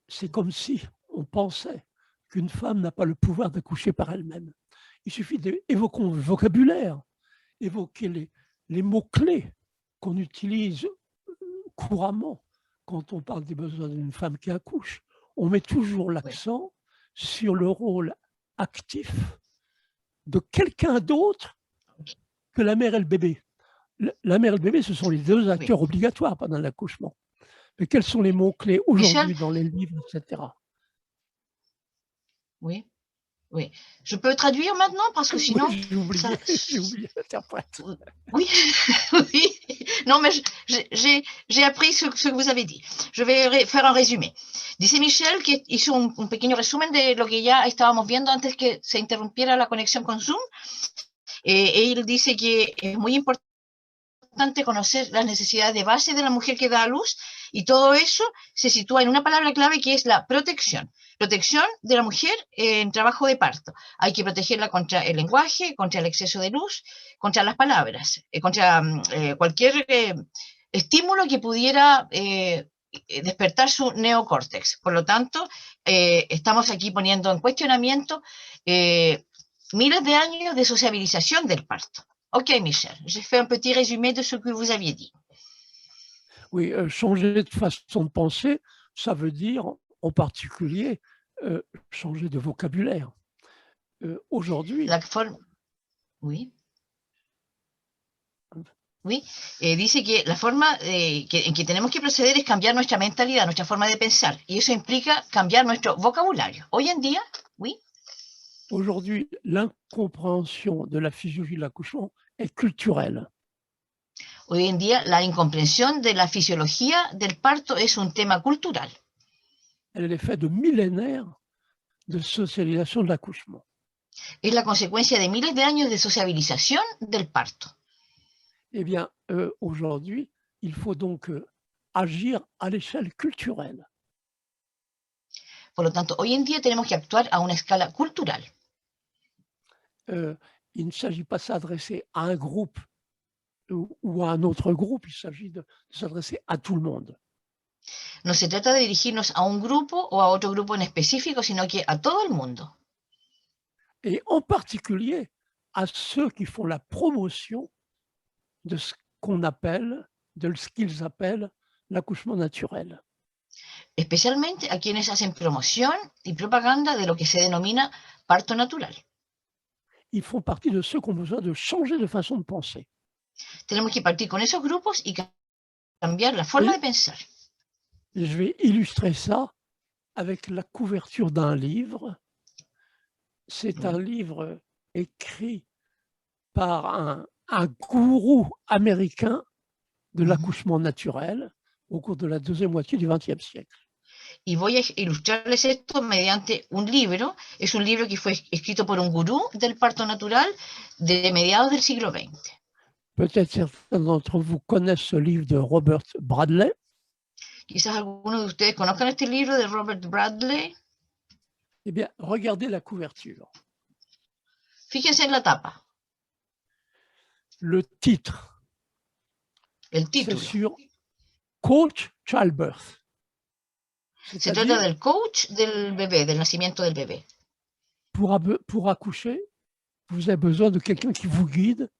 c'est comme si on pensait qu'une femme n'a pas le pouvoir d'accoucher par elle-même. Il suffit d'évoquer le vocabulaire, évoquer les mots-clés qu'on utilise couramment quand on parle des besoins d'une femme qui accouche. On met toujours l'accent sur le rôle actif de quelqu'un d'autre que la mère et le bébé. La mère et le bébé, ce sont les deux acteurs obligatoires pendant l'accouchement. Mais quels sont les mots-clés aujourd'hui dans les livres, etc. Oui, oui. Je peux traduire maintenant parce que sinon… Oui, j'ai oublié l'interprète. Oui, oui. Non, mais j'ai appris ce que vous avez dit. Je vais faire un résumé. Dice Michelle que hizo un pequeño resumen de lo que ya estábamos viendo antes que se interrumpiera la conexión con Zoom. Él dice que es muy importante conocer las necesidades de base de la mujer que da a luz y todo eso se sitúa en una palabra clave que es la protección. Protección de la mujer en trabajo de parto. Hay que protegerla contra el lenguaje, contra el exceso de luz, contra las palabras, contra cualquier estímulo que pudiera despertar su neocórtex. Por lo tanto, estamos aquí poniendo en cuestionamiento miles de años de sociabilización del parto. Ok, Michel, j'ai fait un petit résumé de ce que vous aviez dit. Oui, changer de façon de penser, ça veut dire en particulier changer de vocabulaire. Aujourd'hui… La forma… Oui. Oui, dice que la forma en que tenemos que proceder es cambiar nuestra mentalidad, nuestra forma de pensar, y eso implica cambiar nuestro vocabulario. Hoy en día, oui. Aujourd'hui, l'incompréhension de la physiologie de l'accouchement est culturelle. Hoy en día, la incomprensión de la fisiología del parto es un tema cultural. Elle est l'effet de millénaires de socialisation de l'accouchement. Es la consecuencia de miles de años de sociabilización del parto. Eh bien, aujourd'hui, il faut donc agir à l'échelle culturelle. Por lo tanto, hoy en día tenemos que actuar a una escala cultural. Il ne s'agit pas de s'adresser à un groupe ou à un autre groupe, il s'agit de s'adresser à tout le monde. No se trata de dirigirnos a un grupo o a otro grupo en específico, sino que a todo el mundo. Et en particulier à ceux qui font la promotion de ce qu'on appelle, de ce qu'ils appellent l'accouchement naturel. Especialmente a quienes hacen promoción y propaganda de lo que se denomina parto natural. Ils font partie de ceux qui ont besoin de changer de façon de penser. Tenemos que partir con esos grupos y cambiar la forma de pensar. Je vais illustrer ça avec la couverture d'un livre. C'est un livre écrit par un gourou américain de l'accouchement naturel au cours de la deuxième moitié du XXe siècle. Y voy a ilustrarles esto mediante un libro. Es un libro que fue escrito por un gurú del parto natural de mediados del siglo XX. Peut-être certains d'entre vous connaissent ce livre de Robert Bradley. Quizás algunos de ustedes conozcan este libro de Robert Bradley. Eh bien, regardez la couverture. Fíjense en la tapa. Le titre, El c'est título. sur Coach Childbirth. Se trata del coach del bebé, del nacimiento del bebé. Pour accoucher, vous avez besoin de quelqu'un qui vous guide,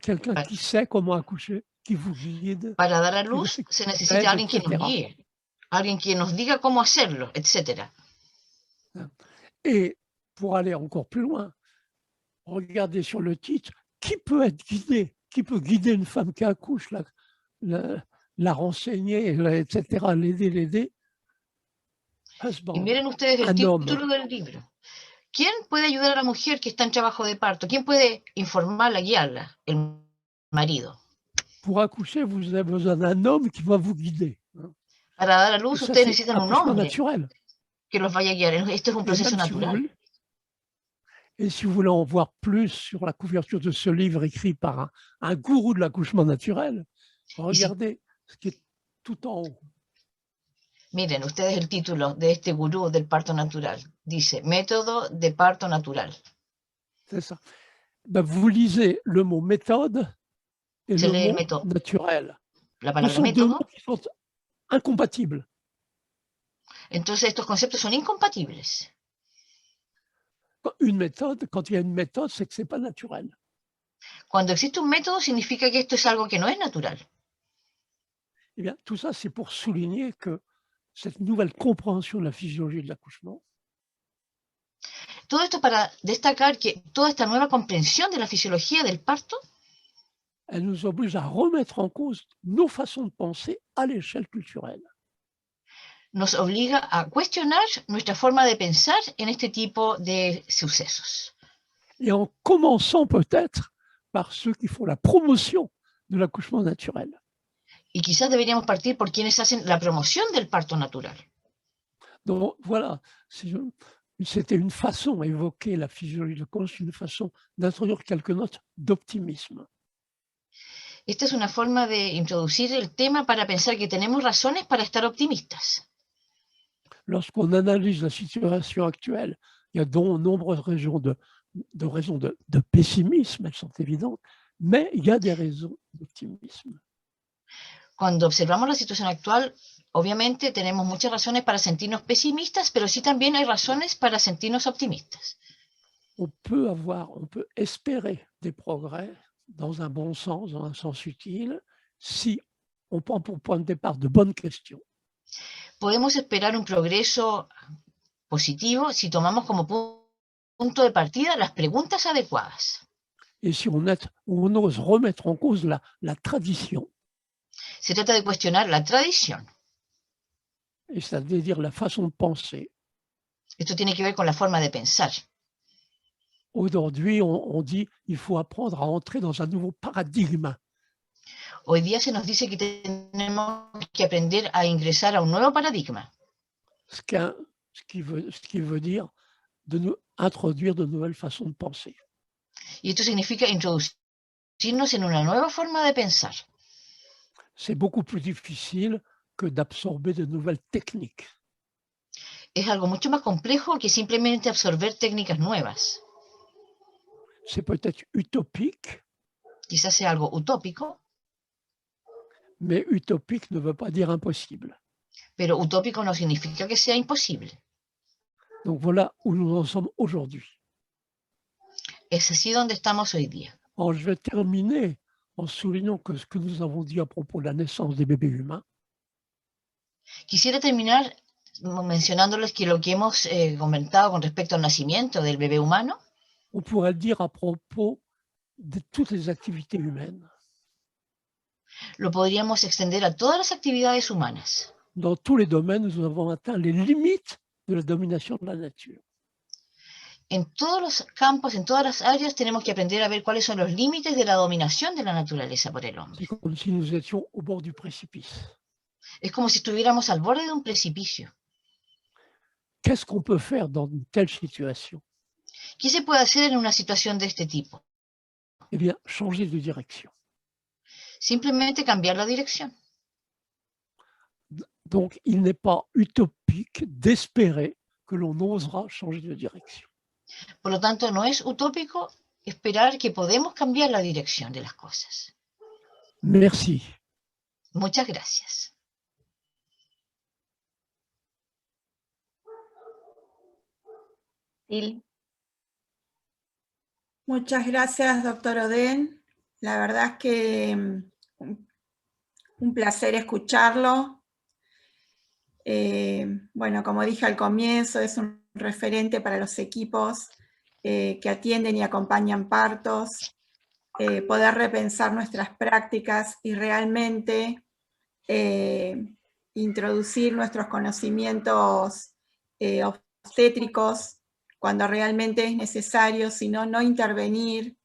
quelqu'un qui sait comment accoucher, qui vous guide. Para dar a luz se necesita alguien que nos guíe, alguien que nos diga cómo hacerlo, etc. Et pour aller encore plus loin, regardez sur le titre, qui peut être guidé? Qui peut guider une femme qui accouche? la renseigner, etc., l'aider. Y Husband, miren ustedes el un homme. título del libro. ¿Quién puede ayudar a la mujer que está en trabajo de parto? ¿Quién puede informarla, guiarla? El marido. Pour accoucher, vous avez besoin d'un homme qui va vous guider. Para dar a Et luz, ça, ustedes c'est necesitan un accouchement hombre naturel. que los vaya a guiar. Esto es un Et proceso même si vous natural. voulez, et si vous voulez en voir plus sur la couverture de ce livre écrit par un gourou de l'accouchement naturel, regardez ce qui est tout en haut. Miren, ustedes el título de este gurú del parto natural. Dice, método de parto natural. C'est ça. Ben, vous lisez le mot méthode et Se le lee mot método, naturel. la Ce palabra sont deux método. mots qui sont incompatibles. Entonces estos conceptos son incompatibles. Une méthode, quand il y a une méthode, c'est que ce n'est pas naturel. Cuando existe un método, significa que esto es algo que no es natural. Eh bien, tout ça, c'est pour souligner que cette nouvelle compréhension de la physiologie de l'accouchement, Todo esto para destacar que toda esta nueva comprensión de la fisiología del parto elle nous oblige à remettre en cause nos façons de penser à l'échelle culturelle. nos obliga a cuestionar nuestra forma de pensar en este tipo de sucesos. Et en commençant peut-être par ceux qui font la promotion de l'accouchement naturel. Y quizás deberíamos partir por quienes hacen la promoción del parto natural. Donc voilà, c'était une façon d'évoquer la physiologie de l'accouchement, une façon d'introduire quelques notes d'optimisme. Esta es una forma de introducir el tema para pensar que tenemos razones para estar optimistas. Lorsqu'on analyse la situation actuelle, il y a de nombreuses raisons de pessimisme, elles sont évidentes, mais il y a des raisons d'optimisme. Cuando observamos la situación actual, obviamente tenemos muchas razones para sentirnos pesimistas, pero sí también hay razones para sentirnos optimistas. On peut espérer des progrès dans un bon sens, dans un sens utile, si on prend pour point de départ de bonnes questions. Podemos esperar un progreso positivo si tomamos como punto de partida las preguntas adecuadas. Et si on ose remettre en cause la tradition. Se trata de cuestionar la tradición. Et c'est-à-dire la façon de penser. Esto tiene que ver con la forma de pensar. Aujourd'hui, on dit qu'il faut apprendre à entrer dans un nouveau paradigme. Hoy día se nos dice que tenemos que aprender a ingresar a un nuevo paradigma. Ce qui veut dire introduire de nouvelles façons de penser. Y esto significa introducirnos en una nueva forma de pensar. C'est beaucoup plus difficile que d'absorber de nouvelles techniques. Es algo mucho más complejo que simplemente absorber técnicas nuevas. C'est peut-être utopique. Quizás sea algo utópico. Mais utopique ne veut pas dire impossible. Pero utópico no significa que sea imposible. Donc voilà où nous en sommes aujourd'hui. Es así donde estamos hoy día. Alors, je vais terminer en soulignant que ce que nous avons dit à propos de la naissance des bébés humains. Quisiera terminar mencionándoles que lo que hemos comentado con respecto al nacimiento del bebé humano, on pourrait le dire à propos de toutes les activités humaines. lo podríamos extender a todas las actividades humanas. Dans tous les domaines, nous avons atteint les limites de la domination de la nature. En todos los campos, en todas las áreas, tenemos que aprender a ver cuáles son los límites de la dominación de la naturaleza por el hombre. C'est comme si nous étions au bord du précipice. Es como si estuviéramos al borde de un precipicio. Qu'est-ce qu'on peut faire dans une telle situation? ¿Qué se puede hacer en una situación de este tipo? Eh bien, changer de direction. Simplemente cambiar la dirección. Donc, il n'est pas utopique d'espérer que l'on osera changer de direction. Por lo tanto, no es utópico esperar que podemos cambiar la dirección de las cosas. Merci. Muchas gracias. Sil. Muchas gracias, doctor Oden. La verdad es que un placer escucharlo. Bueno, como dije al comienzo, es un referente para los equipos que atienden y acompañan partos, poder repensar nuestras prácticas y realmente introducir nuestros conocimientos obstétricos cuando realmente es necesario, sino no intervenir.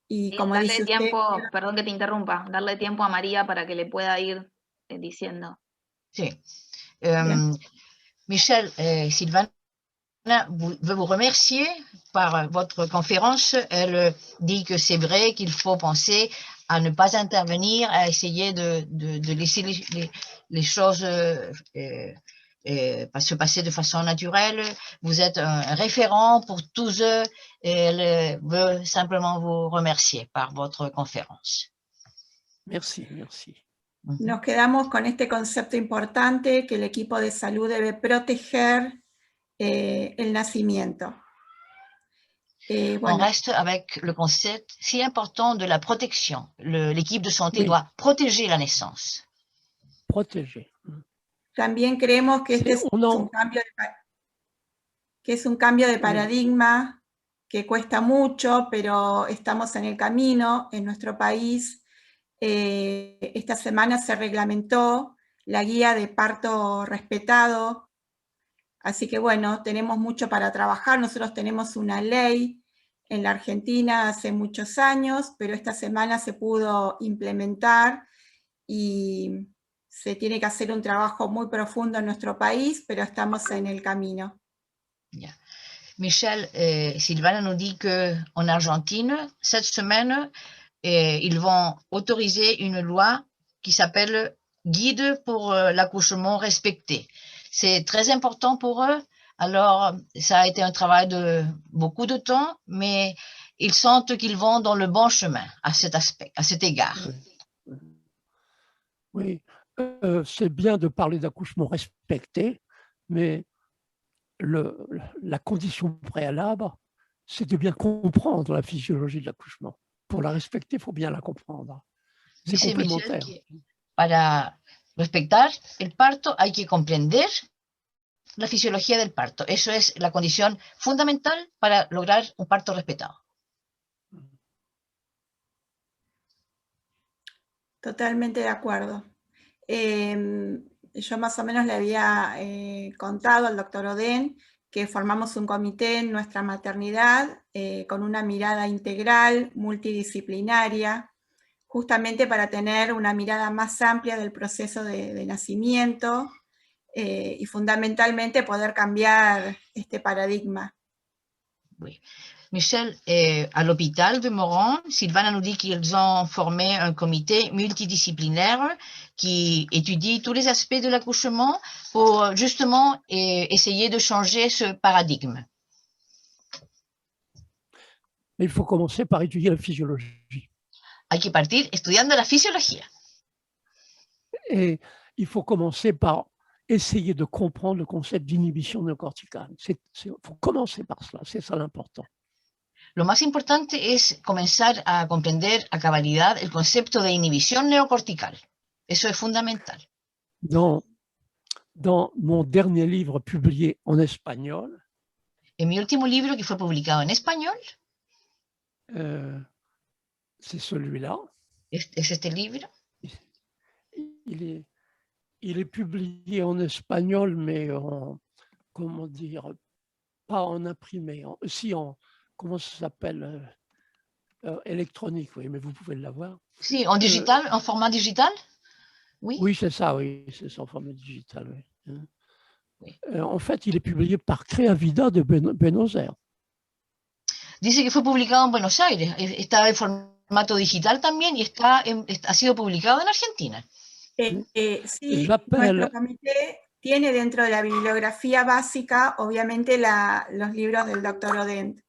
Y como darle dice tiempo, usted, perdón que te interrumpa, darle tiempo a María para que le pueda ir diciendo. Sí. Bien. Michel, Sylvana veut vous remercier par votre conférence. Elle dit que c'est vrai qu'il faut penser à ne pas intervenir, à essayer de laisser les choses se passer de façon naturelle. Vous êtes un référent pour tous eux et elle veut simplement vous remercier par votre conférence. Merci, merci. Nos quedamos con este concepto importante que el equipo de salud debe proteger el nacimiento. On reste avec le concept si important de la protection. L'équipe de santé Oui. doit protéger la naissance. Protéger. También creemos que este es un cambio de paradigma que cuesta mucho, pero estamos en el camino. En nuestro país, esta semana se reglamentó la guía de parto respetado. Así que bueno, tenemos mucho para trabajar. Nosotros tenemos una ley en la Argentina hace muchos años, pero esta semana se pudo implementar y se tiene que hacer un trabajo muy profundo en nuestro país, pero estamos en el camino. Yeah. Michel et Sylvana nous dit qu'en Argentine, cette semaine, ils vont autoriser une loi qui s'appelle Guide pour l'accouchement respecté. C'est très important pour eux. Alors, ça a été un travail de beaucoup de temps, mais ils sentent qu'ils vont dans le bon chemin à cet aspect, à cet égard. Oui, c'est bien de parler d'accouchement respecté, mais la condition préalable, c'est de bien comprendre la physiologie de l'accouchement. Pour la respecter, il faut bien la comprendre. C'est complémentaire. Para respetar el parto hay que comprender la fisiología del parto. Eso es la condición fundamental para lograr un parto respetado. Totalmente de acuerdo. Yo más o menos le había contado al doctor Oden que formamos un comité en nuestra maternidad con una mirada integral, multidisciplinaria, justamente para tener una mirada más amplia del proceso de nacimiento y fundamentalmente poder cambiar este paradigma. Oui. Michel, à l'hôpital de Moron, Sylvana nous dit qu'ils ont formé un comité multidisciplinaire qui étudie tous les aspects de l'accouchement pour justement essayer de changer ce paradigme. Mais il faut commencer par étudier la physiologie. Hay que partir estudiando la fisiología. Et il faut commencer par essayer de comprendre le concept d'inhibition néocorticale. Il faut commencer par cela, c'est ça l'important. Lo más importante es comenzar a comprender a cabalidad el concepto de inhibición neocortical. Eso es fundamental. Dans mon dernier livre publié en espagnol, en mi último libro que fue publicado en español, c'est celui-là. Es este libro. Il est publié en espagnol, mais en, comment dire, pas en imprimé, comment ça s'appelle, électronique, oui, mais vous pouvez l'avoir. Si, en digital, en format digital. Oui, oui c'est ça, en format digital. Oui. Oui. En fait, il est publié par Creavida de Buenos Aires. Dice que fue publicado en Buenos Aires, está en formato digital también y ha sido publicado en Argentina. Sí, nuestro comité tiene dentro de la bibliografía básica, obviamente, los libros del Dr. Odent.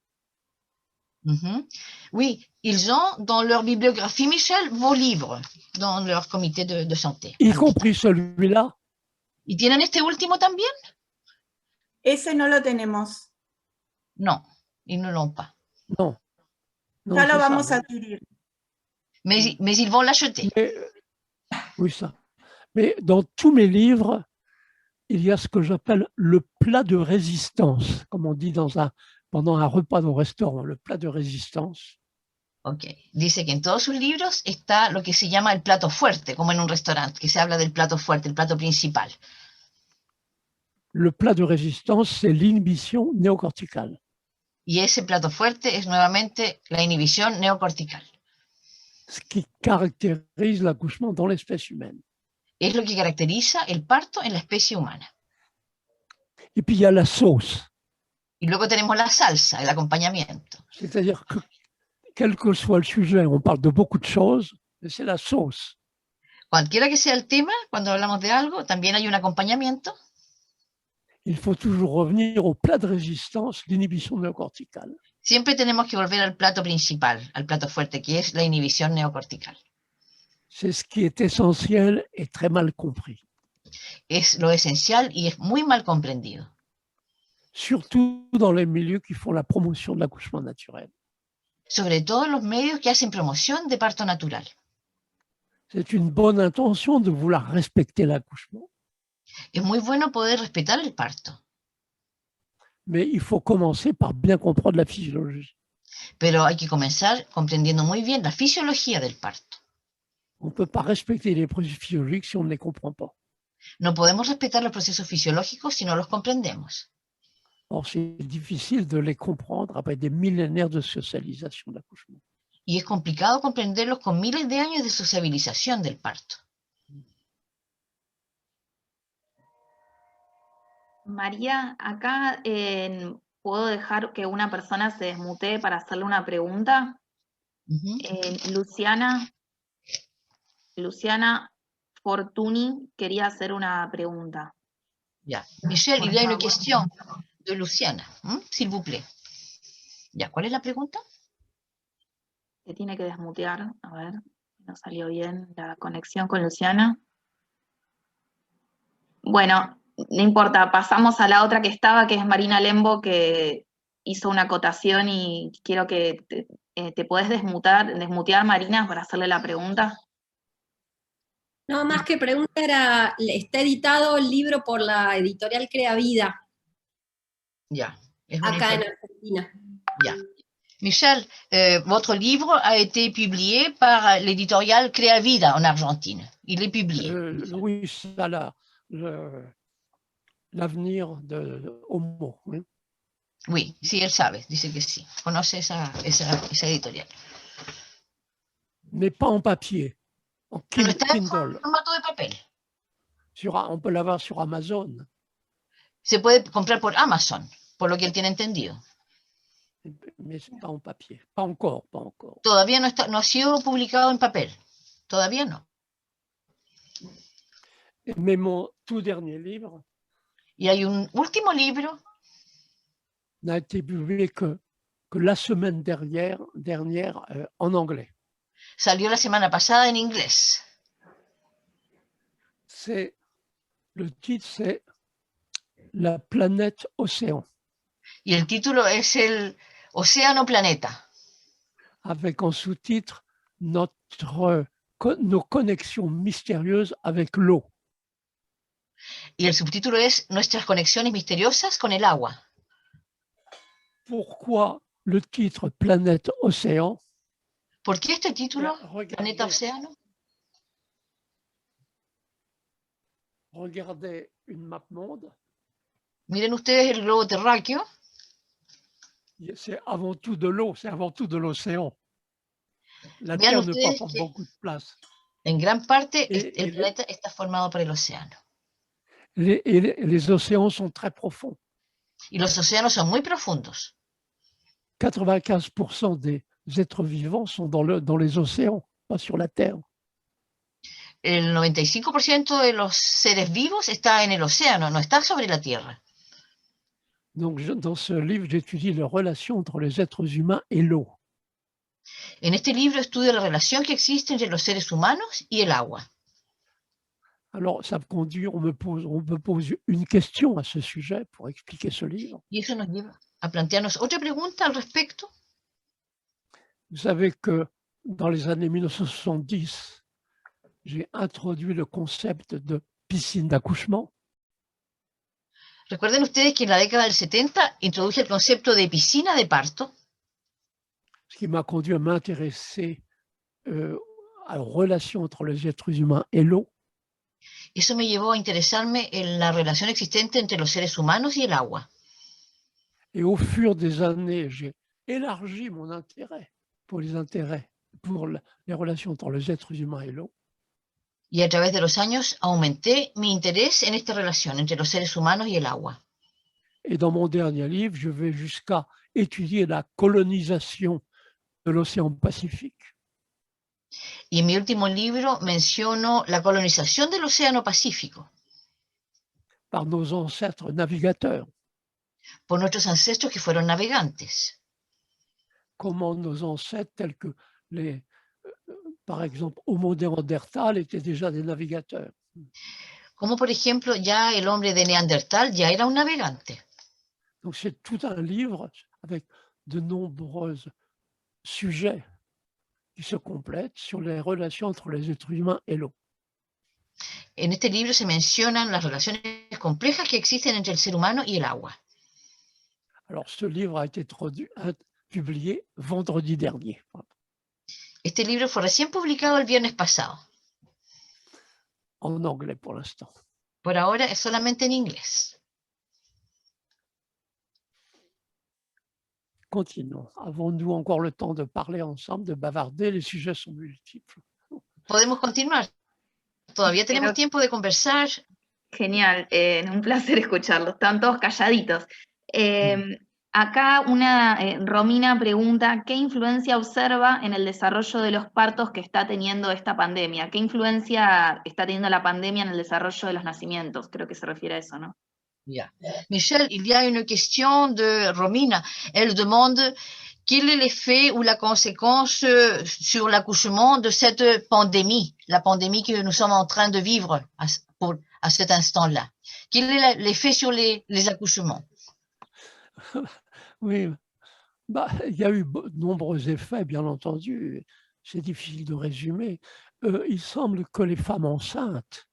Oui, ils ont dans leur bibliographie, Michel, vos livres, dans leur comité de santé. Y compris celui-là. ¿Y tienen este último también? Ese no lo tenemos. No, ils ne l'ont pas. Non. Ya lo vamos a adquirir. Mais ils vont l'acheter. Oui, ça. Mais dans tous mes livres, il y a ce que j'appelle le plat de résistance, comme on dit pendant un repas au restaurant, le plat de résistance. Ok. Dice que en todos sus libros está lo que se llama el plato fuerte, como en un restaurante, que se habla del plato fuerte, el plato principal. Le plat de résistance, c'est l'inhibition néocorticale. Y ese plato fuerte es nuevamente la inhibición neocortical. Ce qui caractérise l'accouchement dans l'espèce humaine. Es lo que caracteriza el parto en la especie humana. Et puis il y a la sauce. Y luego tenemos la salsa, el acompañamiento. C'est-à-dire que, quel que soit le sujet, on parle de beaucoup de choses, mais c'est la sauce. Cualquiera que sea el tema, cuando hablamos de algo, también hay un acompañamiento. Il faut toujours revenir au plat de résistance, l'inhibition néocorticale. Siempre tenemos que volver al plato principal, al plato fuerte, que es la inhibición neocortical. C'est ce qui est essentiel et très mal compris. Es lo esencial y es muy mal comprendido. Surtout dans les milieux qui font la promotion de l'accouchement naturel. Sobre todo en los medios que hacen promoción de parto natural. C'est une bonne intention de vouloir respecter l'accouchement, Es muy bueno poder respetar el parto, mais il faut commencer par bien comprendre la physiologie. pero hay que comenzar comprendiendo muy bien la fisiología del parto. On ne peut pas respecter les processus physiologiques si on ne les comprend pas. No podemos respetar los procesos fisiológicos si no los comprendemos. Or, c'est difficile de les comprendre après des millénaires de socialisation de l'accouchement. Y es complicado comprenderlos con miles de años de sociabilización del parto. María, acá puedo dejar que una persona se desmutee para hacerle una pregunta. Luciana Fortuny quería hacer una pregunta. Ya. Michelle, il y a une question de Luciana, s'il vous plaît. Ya, ¿cuál es la pregunta? Se tiene que desmutear, a ver, no salió bien la conexión con Luciana. Bueno, no importa, pasamos a la otra que estaba, que es Marina Lembo, que hizo una acotación y quiero que te podés desmutear, Marina, para hacerle la pregunta. No, más que pregunta era, está editado el libro por la editorial Crea Vida, Ya. acá en Argentina. Ya. Michel, votre livre a été publié par l'éditorial Crea Vida en Argentine. Il est publié. Oui, ça, l'avenir de Homo. Oui. Oui, sí, él sabe, dice que sí. Conoce esa editorial. Mais pas en papier, en Pero está en Kindle. formato de papel. On peut l'avoir sur Amazon. Se puede comprar por Amazon, por lo que él tiene entendido. Mais pas en papier. Pas encore. Todavía no ha sido publicado en papel. Todavía no. Mais mon tout dernier livre Y hay un último libro n'a été publié que la semaine dernière en anglais. Salió la semana pasada en inglés. Le titre, c'est La planète océan. Y el título es el Océano Planeta. Avec en sous-titre nos connexions mystérieuses avec l'eau. Y el subtítulo es Nuestras conexiones misteriosas con el agua. Pourquoi le titre Planète Océan? ¿Por qué este título, Planeta Océano? Regardez une map monde. Miren ustedes el globo terráqueo. C'est avant tout de l'eau, c'est avant tout de l'océan. La Vean Terre ne prend pas beaucoup de place. En gran parte, el planeta está formado por el océano. Les océans sont très profonds. Y los océanos son muy profundos. 95% des êtres vivants sont dans les océans, pas sur la Terre. El 95% de los seres vivos está en el océano, no está sobre la Tierra. Donc, dans ce livre, j'étudie la relation entre les êtres humains et l'eau. En este libro estudio la relación que existe entre los seres humanos y el agua. Alors, ça me conduit, on me pose une question à ce sujet pour expliquer ce livre. Y eso nos lleva a plantearnos otra pregunta al respecto. Vous savez que dans les années 1970, j'ai introduit le concept de piscine d'accouchement. Recuerden ustedes que en la década del 70 introduje el concepto de piscina de parto. ce qui m'a conduit à m'intéresser à la relation entre les êtres humains et l'eau. Eso me llevó a interesarme en la relación existente entre los seres humanos y el agua. Et au fur des années, j'ai élargi mon intérêt pour les relations entre les êtres humains et l'eau. Y a través de los años aumenté mi interés en esta relación entre los seres humanos y el agua. Et dans mon dernier livre, je vais jusqu'à étudier la colonisation de l'océan Pacifique. Y en mi último libro menciono la colonización del Océano Pacífico Par nos ancêtres navigateurs. por nuestros ancestros que fueron navegantes. Comment nos ancêtres, tels que par exemple, Homo néandertal, étaient déjà des navigateurs. Como por ejemplo, ya el hombre de Neandertal ya era un navegante. Donc c'est tout un livre avec de nombreux sujets qui se complètent sur les relations entre les êtres humains et l'eau. En este libro se mencionan las relaciones complejas que existen entre el ser humano y el agua. Alors ce livre a été publié vendredi dernier. Este libro fue recién publicado el viernes pasado. En anglais pour l'instant. Por ahora es solamente en inglés. Continuons. Avons-nous encore le temps de parler ensemble, de bavarder? Les sujets sont multiples. Podemos continuar. Todavía tenemos tiempo de conversar. Genial, un placer escucharlos, están todos calladitos. Acá Romina pregunta, ¿qué influencia observa en el desarrollo de los partos que está teniendo esta pandemia? ¿Qué influencia está teniendo la pandemia en el desarrollo de los nacimientos? Creo que se refiere a eso, ¿no? Yeah. Michel, il y a une question de Romina. Elle demande quel est l'effet ou la conséquence sur l'accouchement de cette pandémie, la pandémie que nous sommes en train de vivre à cet instant-là. Quel est l'effet sur les accouchements? Oui, il y a eu de nombreux effets, bien entendu. C'est difficile de résumer. Il semble que les femmes enceintes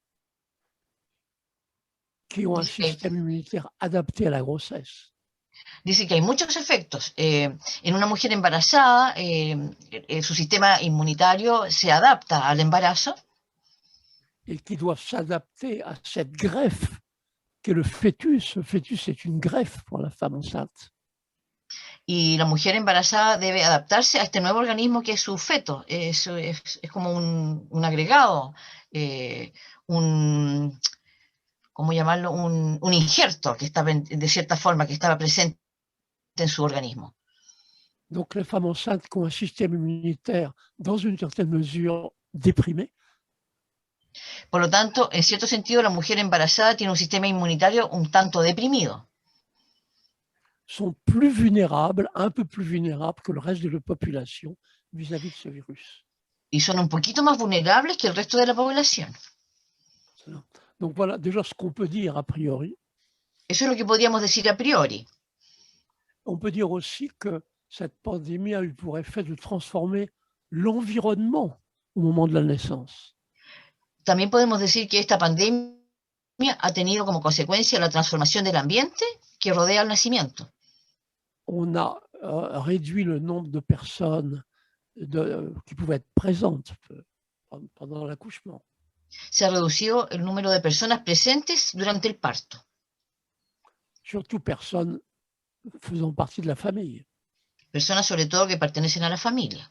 qui ont un système immunitaire adapté à la grossesse. Dice que hay muchos efectos. En una mujer embarazada, su sistema inmunitario se adapta al embarazo. Et qui doivent s'adapter à cette greffe qu'est le fœtus. Le fœtus est une greffe pour la femme enceinte. Y la mujer embarazada debe adaptarse a este nuevo organismo que es su feto. Es como un agregado, ¿cómo llamarlo? Un injerto que estaba, de cierta forma, que estaba presente en su organismo. Donc les femmes enceintes qui ont un système immunitaire, dans une certaine mesure, déprimé. Por lo tanto, en cierto sentido, la mujer embarazada tiene un sistema inmunitario un tanto deprimido. Sont plus vulnérables, un peu plus vulnérables que le reste de la population vis-à-vis de ce virus. Y son un poquito más vulnerables que el resto de la población. Donc voilà déjà ce qu'on peut dire a priori. Eso es lo que podríamos decir a priori. On peut dire aussi que cette pandémie a eu pour effet de transformer l'environnement au moment de la naissance. También podemos decir que esta pandemia ha tenido como consecuencia la transformación del ambiente que rodea el nacimiento. On a réduit le nombre de personnes qui pouvaient être présentes pendant l'accouchement. Se ha reducido el número de personas presentes durante el parto. Surtout personnes faisant partie de la famille. Personas sobre todo que pertenecen a la familia.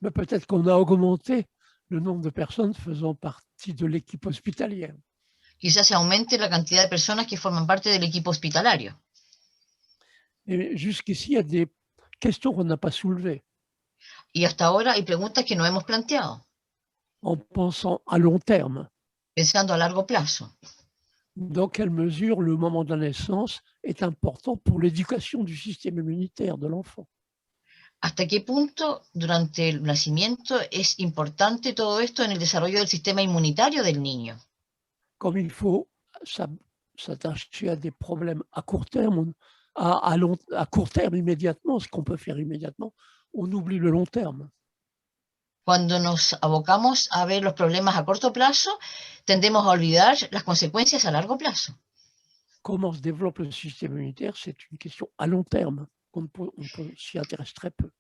Mais peut-être qu'on a augmenté le nombre de personnes faisant partie de l'équipe hospitalière. Quizás se aumente la cantidad de personas que forman parte del equipo hospitalario. Et jusqu'ici, il y a des questions qu'on n'a pas soulevées. Y hasta ahora hay preguntas que no hemos planteado. En pensant à long terme. Pensando a largo plazo. Dans quelle mesure le moment de la naissance est important pour l'éducation du système immunitaire de l'enfant? ¿Hasta qué punto durante el nacimiento es importante todo esto en el desarrollo del sistema inmunitario del niño? Comme il faut s'attacher à des problèmes à court terme, à court terme immédiatement, ce qu'on peut faire immédiatement, on oublie le long terme. Cuando nos abocamos a ver los problemas a corto plazo, tendemos a olvidar las consecuencias a largo plazo. Comment se développe le système immunitaire, c'est une question à long terme. On s'y intéresse très peu.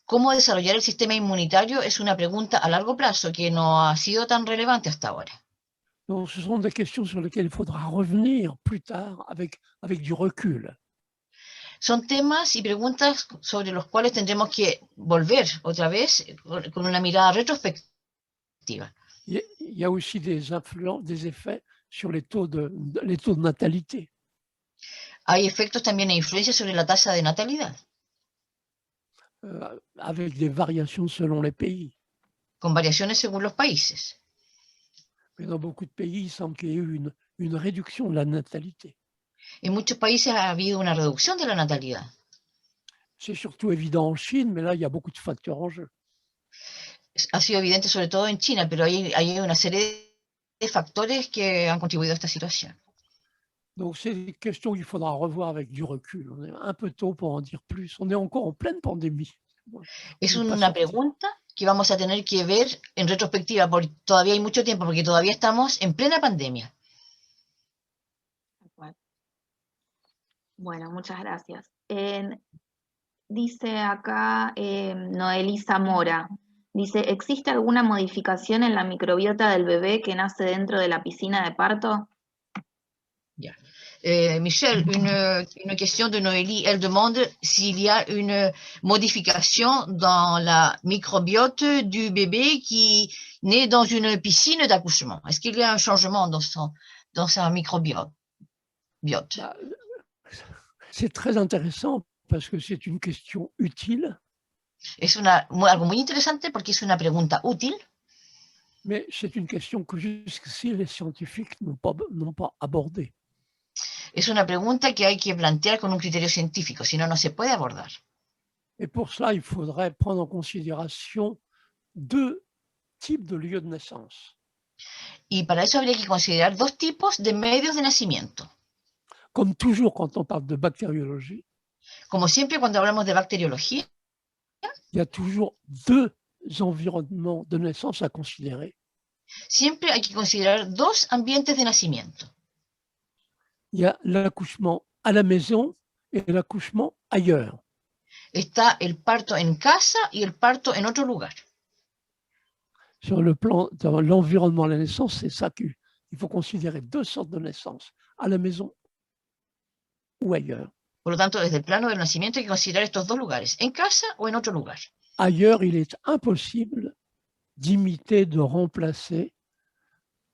cómo desarrollar el sistema inmunitario es una pregunta a largo plazo que no ha sido tan relevante hasta ahora. Donc, ce sont des questions sur lesquelles il faudra revenir plus tard avec du recul. Son temas y preguntas sobre los cuales tendremos que volver otra vez con una mirada retrospectiva. Il y a aussi des effets sur les taux de natalité. Hay efectos también e influencias sobre la tasa de natalidad, Avec des variations selon les pays. con variaciones según los países. Mais dans beaucoup de pays, il semble qu'il y ait eu une réduction de la natalité. En muchos países ha habido una reducción de la natalidad. C'est surtout évident en Chine, mais là, il y a beaucoup de facteurs en jeu. Ha sido evidente sobre todo en China, pero hay una serie de factores que han contribuido a esta situación. Donc, c'est des questions qu'il faudra revoir avec du recul. On est un peu tôt pour en dire plus. On est encore en pleine pandémie. Es una pregunta que vamos a tener que ver en retrospectiva, porque todavía hay mucho tiempo, porque todavía estamos en plena pandemia. Bueno, muchas gracias. Dice acá Noelisa Mora, dice, ¿existe alguna modificación en la microbiota del bebé que nace dentro de la piscina de parto? Yeah. Michel, une question de Noélie, elle demande s'il y a une modification dans la microbiote du bébé qui naît dans une piscine d'accouchement. Est-ce qu'il y a un changement dans sa microbiote? C'est très intéressant parce que c'est une question utile. Es algo muy interesante porque es una pregunta útil. Mais c'est une question que jusqu'ici les scientifiques n'ont pas abordée. Es una pregunta que hay que plantear con un criterio científico, si no, no se puede abordar. Et pour cela, il faudrait prendre en considération deux types de lieux de naissance. Y para eso habría que considerar dos tipos de medios de nacimiento. Comme toujours quand on parle de bactériologie, Como siempre cuando hablamos de bacteriología, il y a toujours deux environnements de naissance à considérer. Siempre hay que considerar dos ambientes de nacimiento. Il y a l'accouchement à la maison et l'accouchement ailleurs. Está el parto en casa y el parto en otro lugar. Sur le plan de l'environnement à la naissance, c'est ça qu'il faut considérer, deux sortes de naissance, à la maison ou ailleurs. Por lo tanto, desde el plano del nacimiento hay que considerar estos dos lugares, en casa o en otro lugar. Ailleurs, il est impossible d'imiter, de remplacer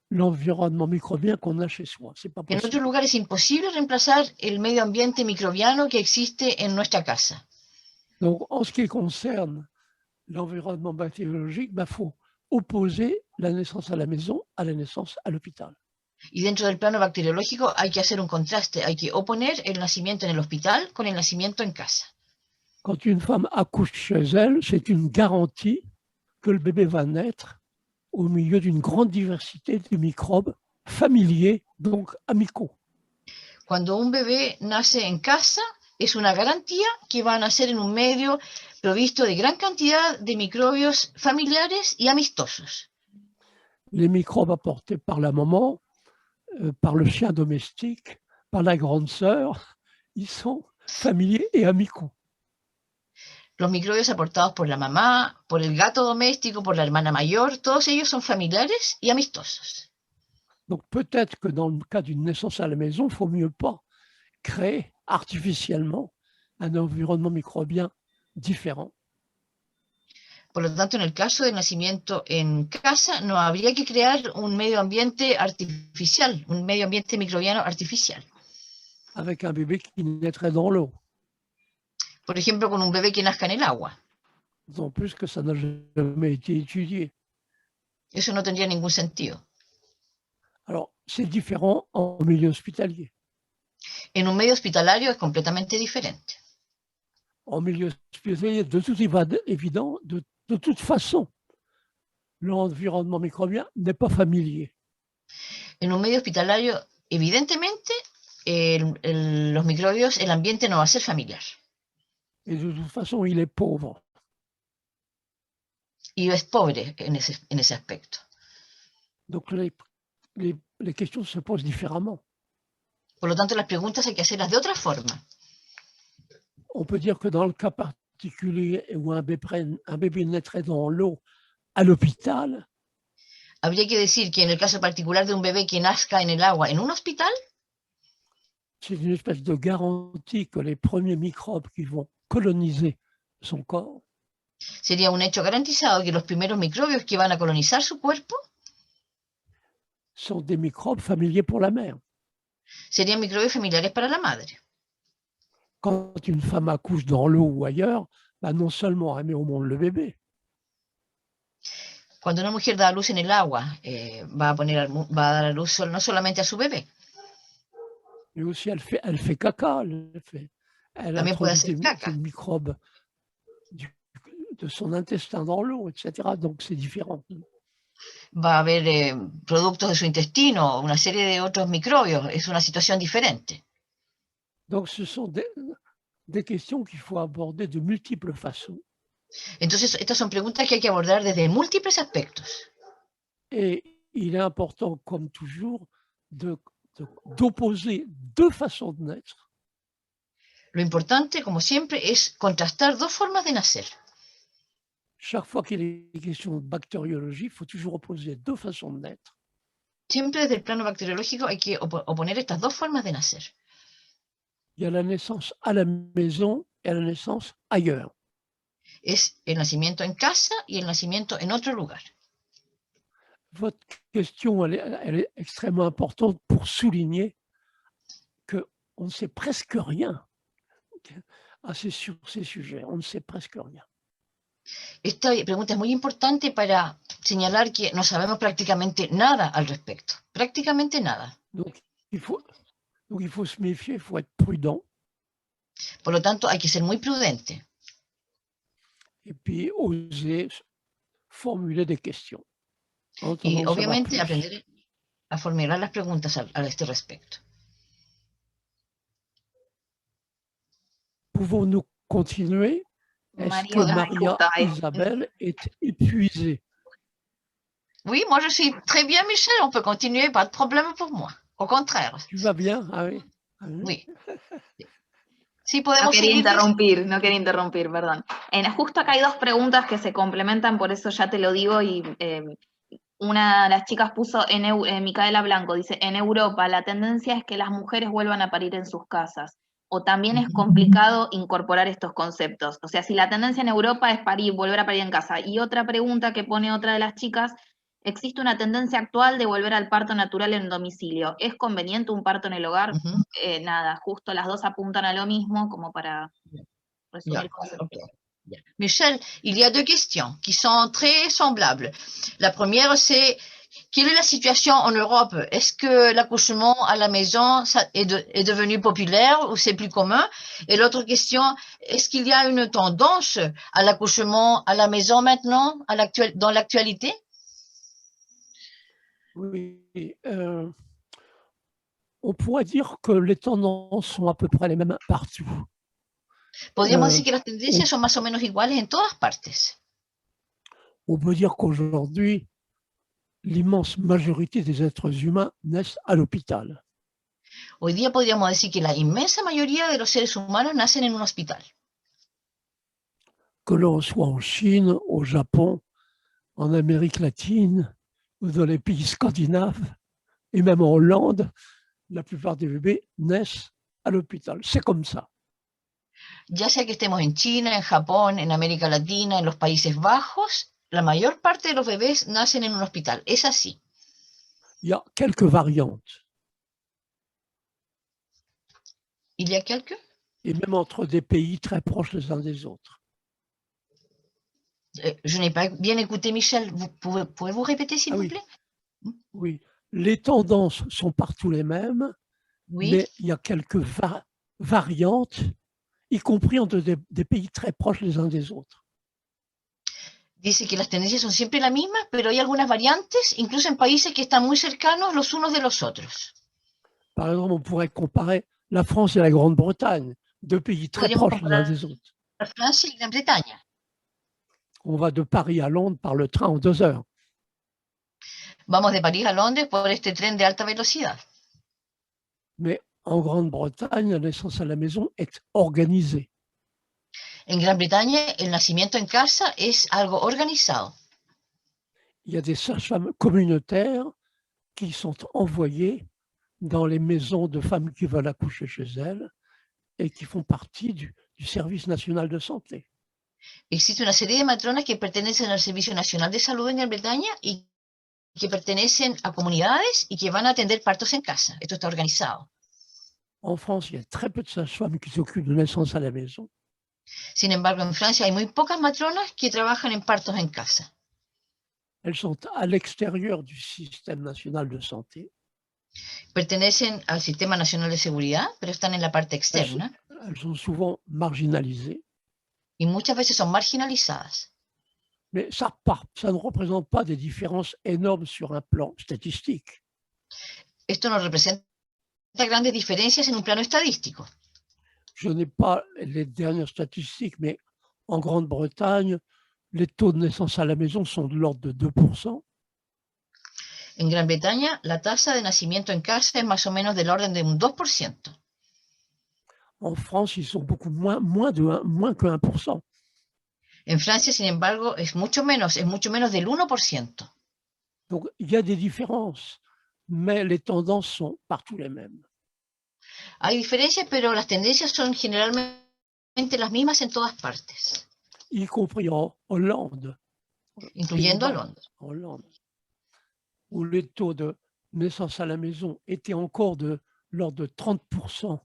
l'environnement microbien qu'on a chez soi. C'est pas En possible. otro lugar es imposible reemplazar el medio ambiente microbiano que existe en nuestra casa. Donc, en ce qui concerne l'environnement bactériologique, il faut opposer la naissance à la maison à la naissance à l'hôpital. Y dentro del plano bacteriológico hay que hacer un contraste, hay que oponer el nacimiento en el hospital con el nacimiento en casa. Quand une femme accouche chez elle, c'est une garantie que le bébé va naître au milieu d'une grande diversité de microbes familiers, donc amicaux. Cuando un bebé nace en casa, es una garantía que va a nacer en un medio provisto de gran cantidad de microbios familiares y amistosos. Les microbes apportés par la maman, par le chien domestique, par la grande sœur, ils sont familiers et amicaux. Los microbios aportados por la mamá, por el gato doméstico, por la hermana mayor, todos ellos son familiares y amistosos. Donc peut-être que dans le cas d'une naissance à la maison, il ne faut mieux pas créer artificiellement un environnement microbien différent. Por lo tanto, en el caso del nacimiento en casa, no habría que crear un medio ambiente artificial, un medio ambiente microbiano artificial. Avec un bébé qui naîtrait dans l'eau. Por ejemplo, con un bebé que nazca en el agua. En plus que ça n'a jamais été étudié. Eso no tendría ningún sentido. Alors, c'est différent en milieu hospitalier. En un medio hospitalario es completamente diferente. En milieu hospitalier, de toute évident, de toute façon, l'environnement microbien n'est pas familier. En un medio hospitalario, evidentemente, los microbios, el ambiente no va a ser familiar. Et de toute façon, il est pauvre. Y es pobre en ese aspecto. Donc les questions se posent différemment. Por lo tanto, las preguntas hay que hacerlas de otra forma. On peut dire que dans le cas particulier où un bébé naîtrait dans l'eau à l'hôpital, Habría que decir que en el caso particular de un bebé que nazca en el agua en un hospital, c'est une espèce de garantie que les premiers microbes qui vont coloniser son corps sería un hecho garantizado que los primeros microbios que van a colonizar su cuerpo sont des microbes familiers pour la mère. serían microbios familiares para la madre. Quand une femme accouche dans l'eau ou ailleurs, bah non seulement elle met au monde le bébé, Cuando una mujer da a luz en el agua, va a dar a luz no solamente a su bebé, mais aussi elle fait caca, elle también puede introduit hacer caca. des microbes de son intestin dans l'eau, etc. Donc c'est différent. Va a haber productos de su intestino, una serie de otros microbios. Es una situación diferente. Donc ce sont des questions qu'il faut aborder de multiples façons. Entonces, estas son preguntas que hay que abordar desde múltiples aspectos. Et il est important, comme toujours, d'opposer deux façons de naître. Lo importante, como siempre, es contrastar dos formas de nacer. Chaque fois qu'il est question de bactériologie, il faut toujours opposer deux façons de naître. Siempre desde el plano bacteriológico hay que oponer estas dos formas de nacer. Il y a la naissance à la maison et la naissance ailleurs. Es el nacimiento en casa y el nacimiento en otro lugar. Votre question, elle est extrêmement importante pour souligner qu'on ne sait presque rien sur ces sujets. On ne sait presque rien. Esta pregunta es muy importante para señalar que no sabemos prácticamente nada al respecto. Prácticamente nada. Donc il faut se méfier, il faut être prudent. Por lo tanto, hay que ser muy prudente. Et puis oser formuler des questions. Y obviamente aprender a formular las preguntas a este respecto. Pouvons-nous continuer? Est-ce que Maria Isabelle est épuisée? Oui, moi je suis très bien, Michel. On peut continuer, pas de problème pour moi. Au contraire. Tu vas bien? Ah oui. Oui. Sí, podemos no quería seguir. interrumpir, perdón. Justo acá hay dos preguntas que se complementan, por eso ya te lo digo, y una de las chicas puso, Micaela Blanco, dice, en Europa la tendencia es que las mujeres vuelvan a parir en sus casas, o también es complicado incorporar estos conceptos. O sea, si la tendencia en Europa es volver a parir en casa. Y otra pregunta que pone otra de las chicas, ¿existe una tendencia actual de volver al parto natural en domicilio? ¿Es conveniente un parto en el hogar? Nada, justo las dos apuntan a lo mismo, como para resumir el concepto. Okay. Michel, il y a deux questions qui sont très semblables. La première, c'est quelle est la situation en Europe? Est-ce que l'accouchement à la maison est devenu populaire ou c'est plus commun? Et l'autre question, est-ce qu'il y a une tendance à l'accouchement à la maison maintenant, dans l'actualité? Oui, on pourrait dire que les tendances sont à peu près les mêmes partout. Podríamos decir que las tendencias son más o menos iguales en todas partes. On peut dire qu'aujourd'hui, l'immense majorité des êtres humains naissent à l'hôpital. Hoy día podríamos decir que la inmensa mayoría de los seres humanos nacen en un hospital. Que l'on soit en Chine, au Japon, en Amérique latine, ou dans les pays scandinaves, et même en Hollande, la plupart des bébés naissent à l'hôpital. C'est comme ça. Ya sea que estemos en China, en Japón, en América Latina, en los Países Bajos, la mayor parte de los bebés nacen en un hospital. Es así. Il y a quelques variantes. Il y a quelques? Et même entre des pays très proches les uns des autres. Je n'ai pas bien écouté, Michel. Pouvez-vous répéter, s'il vous plaît? Oui, les tendances sont partout les mêmes, mais il y a quelques variantes, y compris entre des pays très proches les uns des autres. Dice que las tendencias son siempre las mismas, pero hay algunas variantes, incluso en países que están muy cercanos los unos de los otros. Par exemple, on pourrait comparer la France et la Grande-Bretagne, deux pays très proches les uns des autres. La France y la Bretagne. On va de Paris à Londres par le train en 2 heures. Vamos de París a Londres por este tren de alta velocidad. Mais en Grande-Bretagne, la naissance à la maison est organisée. En Gran Bretaña, el nacimiento en casa es algo organizado. Il y a des sages-femmes communautaires qui sont envoyées dans les maisons de femmes qui veulent accoucher chez elles et qui font partie du Service national de santé. Existe una serie de matronas que pertenecen al Servicio Nacional de Salud en Gran Bretaña y que pertenecen a comunidades y que van a atender partos en casa. Esto está organizado. En France, il y a très peu de sages-femmes qui s'occupent de naissance à la maison. Sin embargo, en Francia hay muy pocas matronas que trabajan en partos en casa. Elles sont à l'extérieur du système national de santé. Pertenecen al Sistema Nacional de Seguridad, pero están en la parte externa Elles sont souvent marginalisées. y muchas veces son marginalizadas. Mais ça ne représente pas des différences énormes sur un plan statistique. Esto no representa grandes diferencias en un plano estadístico. Je n'ai pas les dernières statistiques, mais en Grande-Bretagne, les taux de naissance à la maison sont de l'ordre de 2%. En Gran Bretaña, la tasa de nacimiento en casa es más o menos del orden de un 2%. En France, ils sont beaucoup moins que 1%. En Francia, sin embargo, es mucho menos del 1%. Donc, il y a des différences, mais les tendances sont partout les mêmes. Hay diferencias, pero las tendencias son generalmente las mismas en todas partes, Y compris en Hollande. incluyendo a Londres. En Hollande, où les taux de naissance à la maison étaient encore de l'ordre de 30%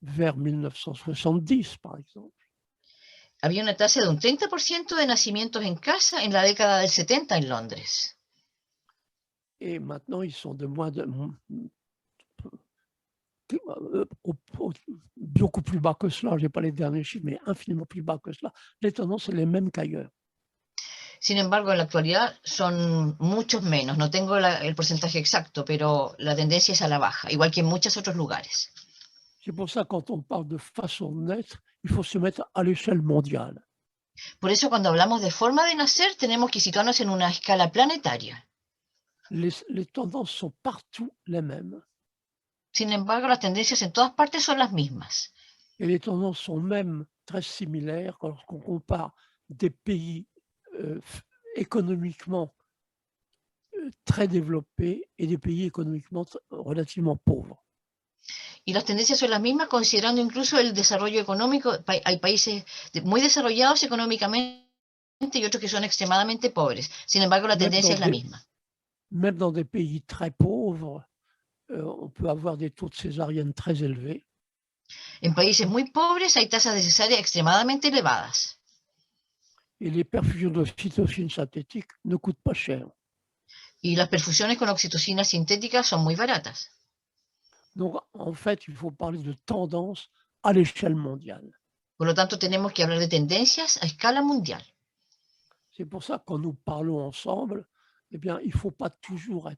vers 1970, par exemple. Había una tasa de un 30% de nacimientos en casa en la década del 70 en Londres. Et maintenant, ils sont de moins de beaucoup plus bas que cela. Je n'ai pas les derniers chiffres, mais infiniment plus bas que cela. Les tendances sont les mêmes qu'ailleurs. Sin embargo, en la actualidad son muchos menos. No tengo el porcentaje exacto, pero la tendencia es a la baja, igual que en muchos otros lugares. C'est pour ça, quand on parle de façon de naître, il faut se mettre à l'échelle mondiale. Por eso, cuando hablamos de forma de nacer, tenemos que situarnos en una escala planetaria. Les tendances sont partout les mêmes. Sin embargo, las tendencias en todas partes son las mismas. Et les tendances sont même très similaires lorsqu'on compare des pays économiquement très développés et des pays économiquement relativement pauvres. Y las tendencias son las mismas considerando incluso el desarrollo económico. Hay países muy desarrollados económicamente y otros que son extremadamente pobres. Sin embargo, la tendencia es la misma. Même dans des pays très pauvres, on peut avoir des taux de césarienne très élevés. En países muy pobres hay tasas de cesárea extremadamente elevadas. Et les perfusions d'oxytocine synthétique ne coûtent pas cher. Y las perfusiones con oxitocina sintética son muy baratas. Donc, en fait, il faut parler de tendance à l'échelle mondiale. Por lo tanto, tenemos que hablar de tendencias a escala mundial. C'est pour ça que quand nous parlons ensemble, eh bien, il ne faut pas toujours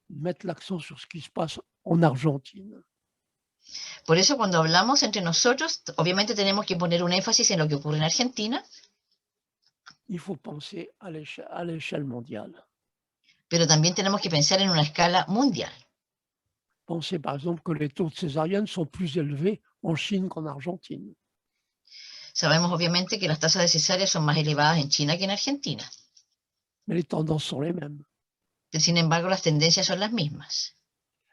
mettre l'accent sur ce qui se passe en Argentine. Por eso, cuando hablamos entre nosotros, obviamente tenemos que poner un énfasis en lo que ocurre en Argentina. Il faut penser à l'échelle mondiale. Pero también tenemos que pensar en una escala mundial. Pensez par exemple que les taux de césarienne sont plus élevés en Chine qu'en Argentine. Sabemos obviamente que las tasas de cesárea son más elevadas en China que en Argentina. Mais les tendances sont les mêmes. Sin embargo, las tendencias son las mismas.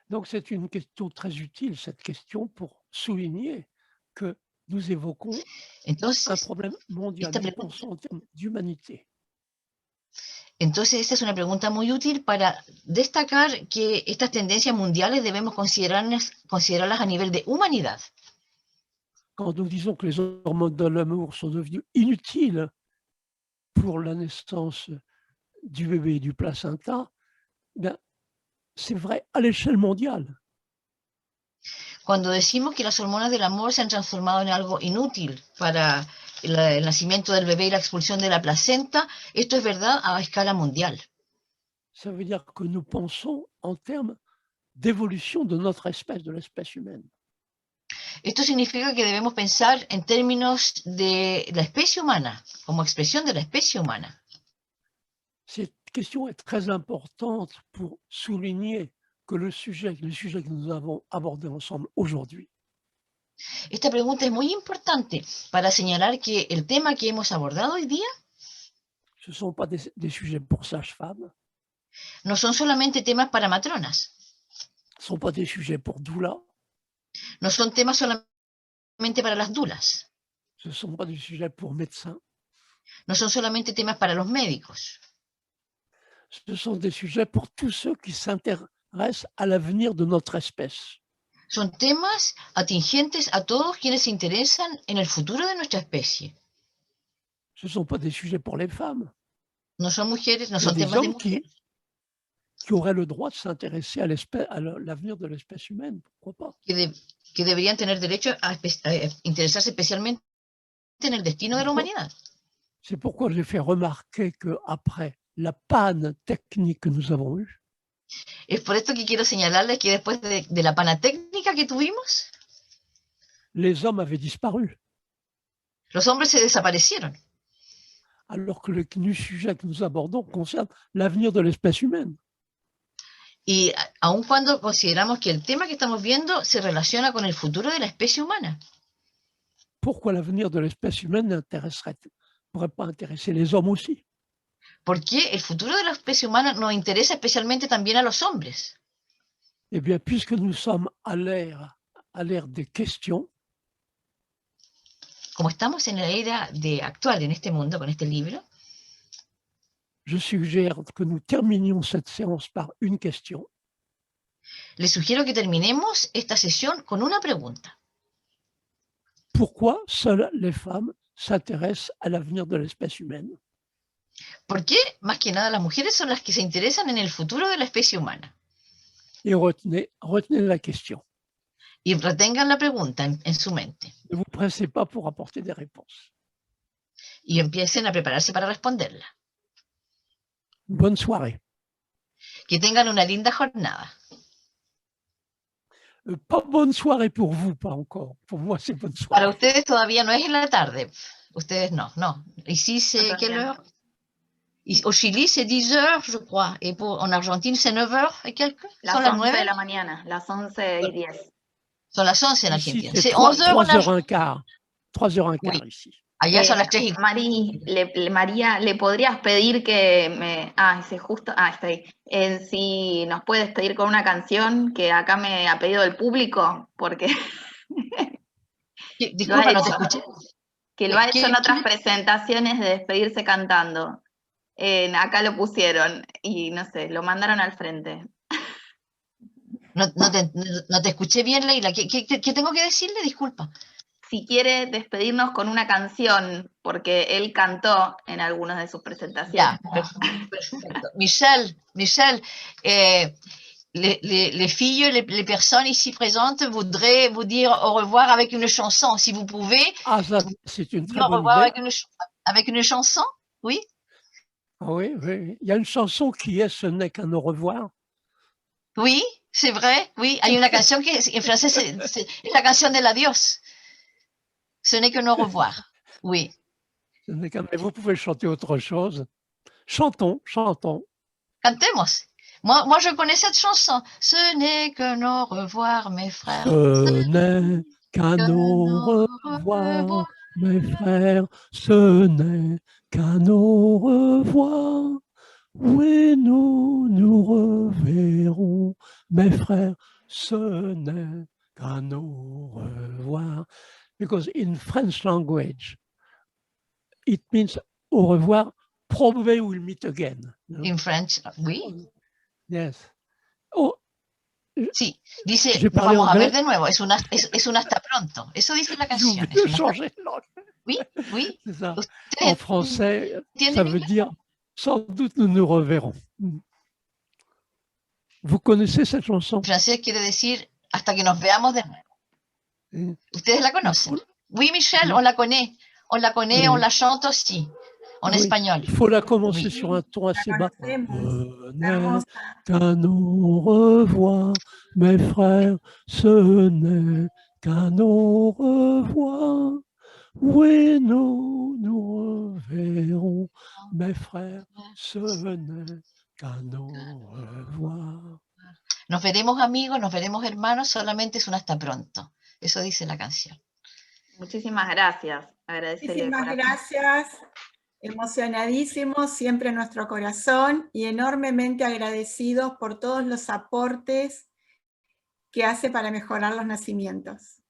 Donc c'est une question très utile, cette question, pour souligner que nous évoquons Entonces, un problème mondial. Nous pensons en termes d'humanité. Entonces, esta es una pregunta muy útil para destacar que estas tendencias mundiales debemos considerarlas a nivel de humanidad. Quand nous disons que les hormones de l'amour sont devenues inutiles pour la naissance du bébé et du placenta, bien, c'est vrai à l'échelle mondiale. Cuando decimos que las hormonas del amor se han transformado en algo inútil para el nacimiento del bebé y la expulsión de la placenta, esto es verdad a escala mundial. Ça veut dire que nous pensons en termes d'évolution de notre espèce, de l'espèce humaine. Esto significa que debemos pensar en términos de la especie humana, como expresión de la especie humana. Cette question est très importante pour souligner que le sujet que nous avons abordé ensemble aujourd'hui, Esta pregunta es muy importante para señalar que el tema que hemos abordado hoy día ce ne sont pas des sujets pour sages-femmes, no son solamente temas para matronas, ce ne sont pas des sujets pour doulas, no son temas solamente para las dulas, ce ne sont pas des sujets pour médecins, no son solamente temas para los médicos, ce sont des sujets pour tous ceux qui s'intéressent à l'avenir de notre espèce. son temas atingentes a todos quienes se interesan en el futuro de nuestra especie. Ce ne sont pas des sujets pour les femmes. No son mujeres, no Il y a son des temas de hommes mujeres. qui auraient le droit de s'intéresser à l'avenir de l'espèce humaine, pourquoi pas. Que deberían tener derecho a interesarse especialmente en el destino de la humanidad. C'est pourquoi j'ai fait remarquer qu'après la panne technique que nous avons eue, Es por esto que quiero señalarles que después de la panatécnica que tuvimos, les hommes avaient disparu, los hombres se desaparecieron. alors que le sujet que nous abordons concerne l'avenir de l'espèce humaine. Y aun cuando consideramos que el tema que estamos viendo se relaciona con el futuro de la especie humana. Pourquoi l'avenir de l'espèce humaine ne pourrait pas intéresser les hommes aussi? ¿Por qué el futuro de la especie humana nos interesa especialmente también a los hombres? Eh bien, puisque nous sommes à l'ère des questions, Como estamos en la era actual en este mundo, con este libro, je suggère que nous terminions cette séance par une question. les sugiero que terminemos esta sesión con una pregunta. Pourquoi seules les femmes s'intéressent à l'avenir de l'espèce humaine? ¿Por qué, más que nada, las mujeres son las que se interesan en el futuro de la especie humana? Et retenez la question. Y retengan la pregunta en su mente. Ne vous pressez pas pour apporter des réponses. Y empiecen a prepararse para responderla. Bonne soirée. Que tengan una linda jornada. Pas bonne soirée pour vous, pas encore. Pour moi, c'est bonne soirée. Para ustedes todavía no es en la tarde. Ustedes no. Ici, c'est quelle heure? Au Chili, c'est 10 heures, je crois. Et en Argentine, c'est 9 heures et quelques. Las 11 de la mañana, las 11:10. Son las 11 en Ici, Argentina. c'est C'est 11 heures en 3h15. 3h15 Oui. ici. Allá son las 3 y... María, ¿le podrías pedir que me... está ahí. Si nos puedes pedir con una canción que acá me ha pedido el público, porque... Disculpa, no te escuché. Que lo ha hecho en otras presentaciones de despedirse cantando. Acá lo pusieron y no sé, lo mandaron al frente. No te escuché bien, Leila. ¿Qué tengo que decirle? Disculpa. Si quiere despedirnos con una canción, porque él cantó en algunas de sus presentaciones. Ya, perfecto. Michel, les filles, les personnes ici présentes voudraient vous dire au revoir avec une chanson. Si vous pouvez, Ah, ça, c'est une très au bonne revoir idée. avec une chanson, oui. Ah oui, oui. Il y a une chanson qui est « Ce n'est qu'un au revoir ». Oui, c'est vrai, oui. Hay una canción que en francés es la canción del adiós. Ce n'est qu'un au revoir, oui. Mais vous pouvez chanter autre chose. Chantons. Cantemos. Moi, je connais cette chanson. Ce n'est qu'un au revoir, mes frères. Ce n'est qu'un au revoir, mes frères. Ce n'est qu'un au revoir. Oui, nous nous reverrons, mes frères. Ce n'est qu'un au revoir. Because in French language, it means au revoir, probably we'll meet again. In French, oui. Yes. Oh, sí, dice, nos vamos a ver de nuevo, es un hasta pronto. Eso dice la canción. Oui, oui. C'est ça. En français, ça veut dire sans doute nous nous reverrons. Vous connaissez cette chanson? En francés quiere decir hasta que nos veamos de nuevo. ¿Ustedes la conocen? Oui, Michel, on la connaît, on la chante aussi, en espagnol. Il faut la commencer sur un ton assez bas. Qu'un au revoir, mes frères, ce n'est qu'un au revoir. Oui, nous nous reverrons, mes frères, ce n'est qu'un au revoir. Nos veremos amigos, nos veremos hermanos, solamente es un hasta pronto. Eso dice la canción. Muchísimas gracias. Agradecerle de Muchísimas corazón. gracias, emocionadísimos, siempre en nuestro corazón y enormemente agradecidos por todos los aportes que hace para mejorar los nacimientos.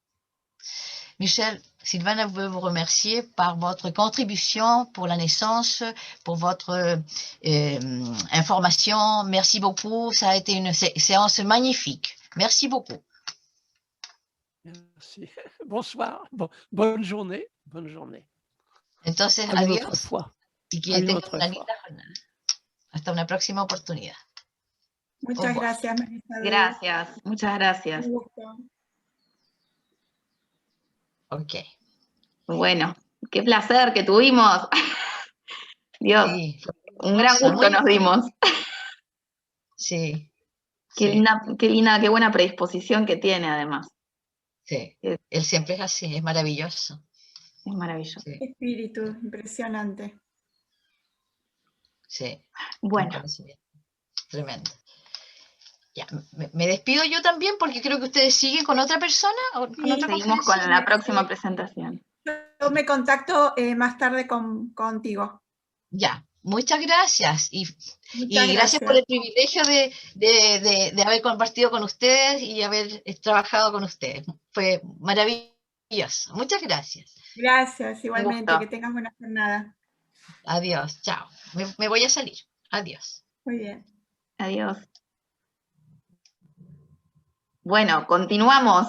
Michel, Sylvana veut vous remercier par votre contribution pour la naissance, pour votre information. Merci beaucoup. Ça a été une séance magnifique. Merci beaucoup. Merci. Bonsoir. Bonne journée. Bonne journée. Entonces, A une adiós. autre fois. Y A que une tengan autre una fois. linda jornada. Hasta una próxima oportunidad. Muchas Au revoir. gracias, María Isabel. Gracias, muchas gracias. Un gusto. Ok. Bueno, qué placer que tuvimos. Dios, Sí, un gran hermoso, gusto muy nos dimos. Sí. Qué Sí, linda, qué buena predisposición que tiene además. sí. Él siempre es así, es maravilloso. Es maravilloso. Sí, Espíritu, impresionante. sí. Bueno, Conocimiento. Tremendo. Ya, me despido yo también porque creo que ustedes siguen con otra persona o con Sí, otra seguimos conferencia. con la próxima presentación. Yo me contacto más tarde contigo. Ya, muchas gracias y Muchas gracias por el privilegio de haber compartido con ustedes y haber trabajado con ustedes. Fue maravilloso. Muchas gracias. Gracias, igualmente, gusto. que tengas buena jornada. Adiós, chao. Me voy a salir. Adiós. Muy bien. Adiós. Bueno, continuamos.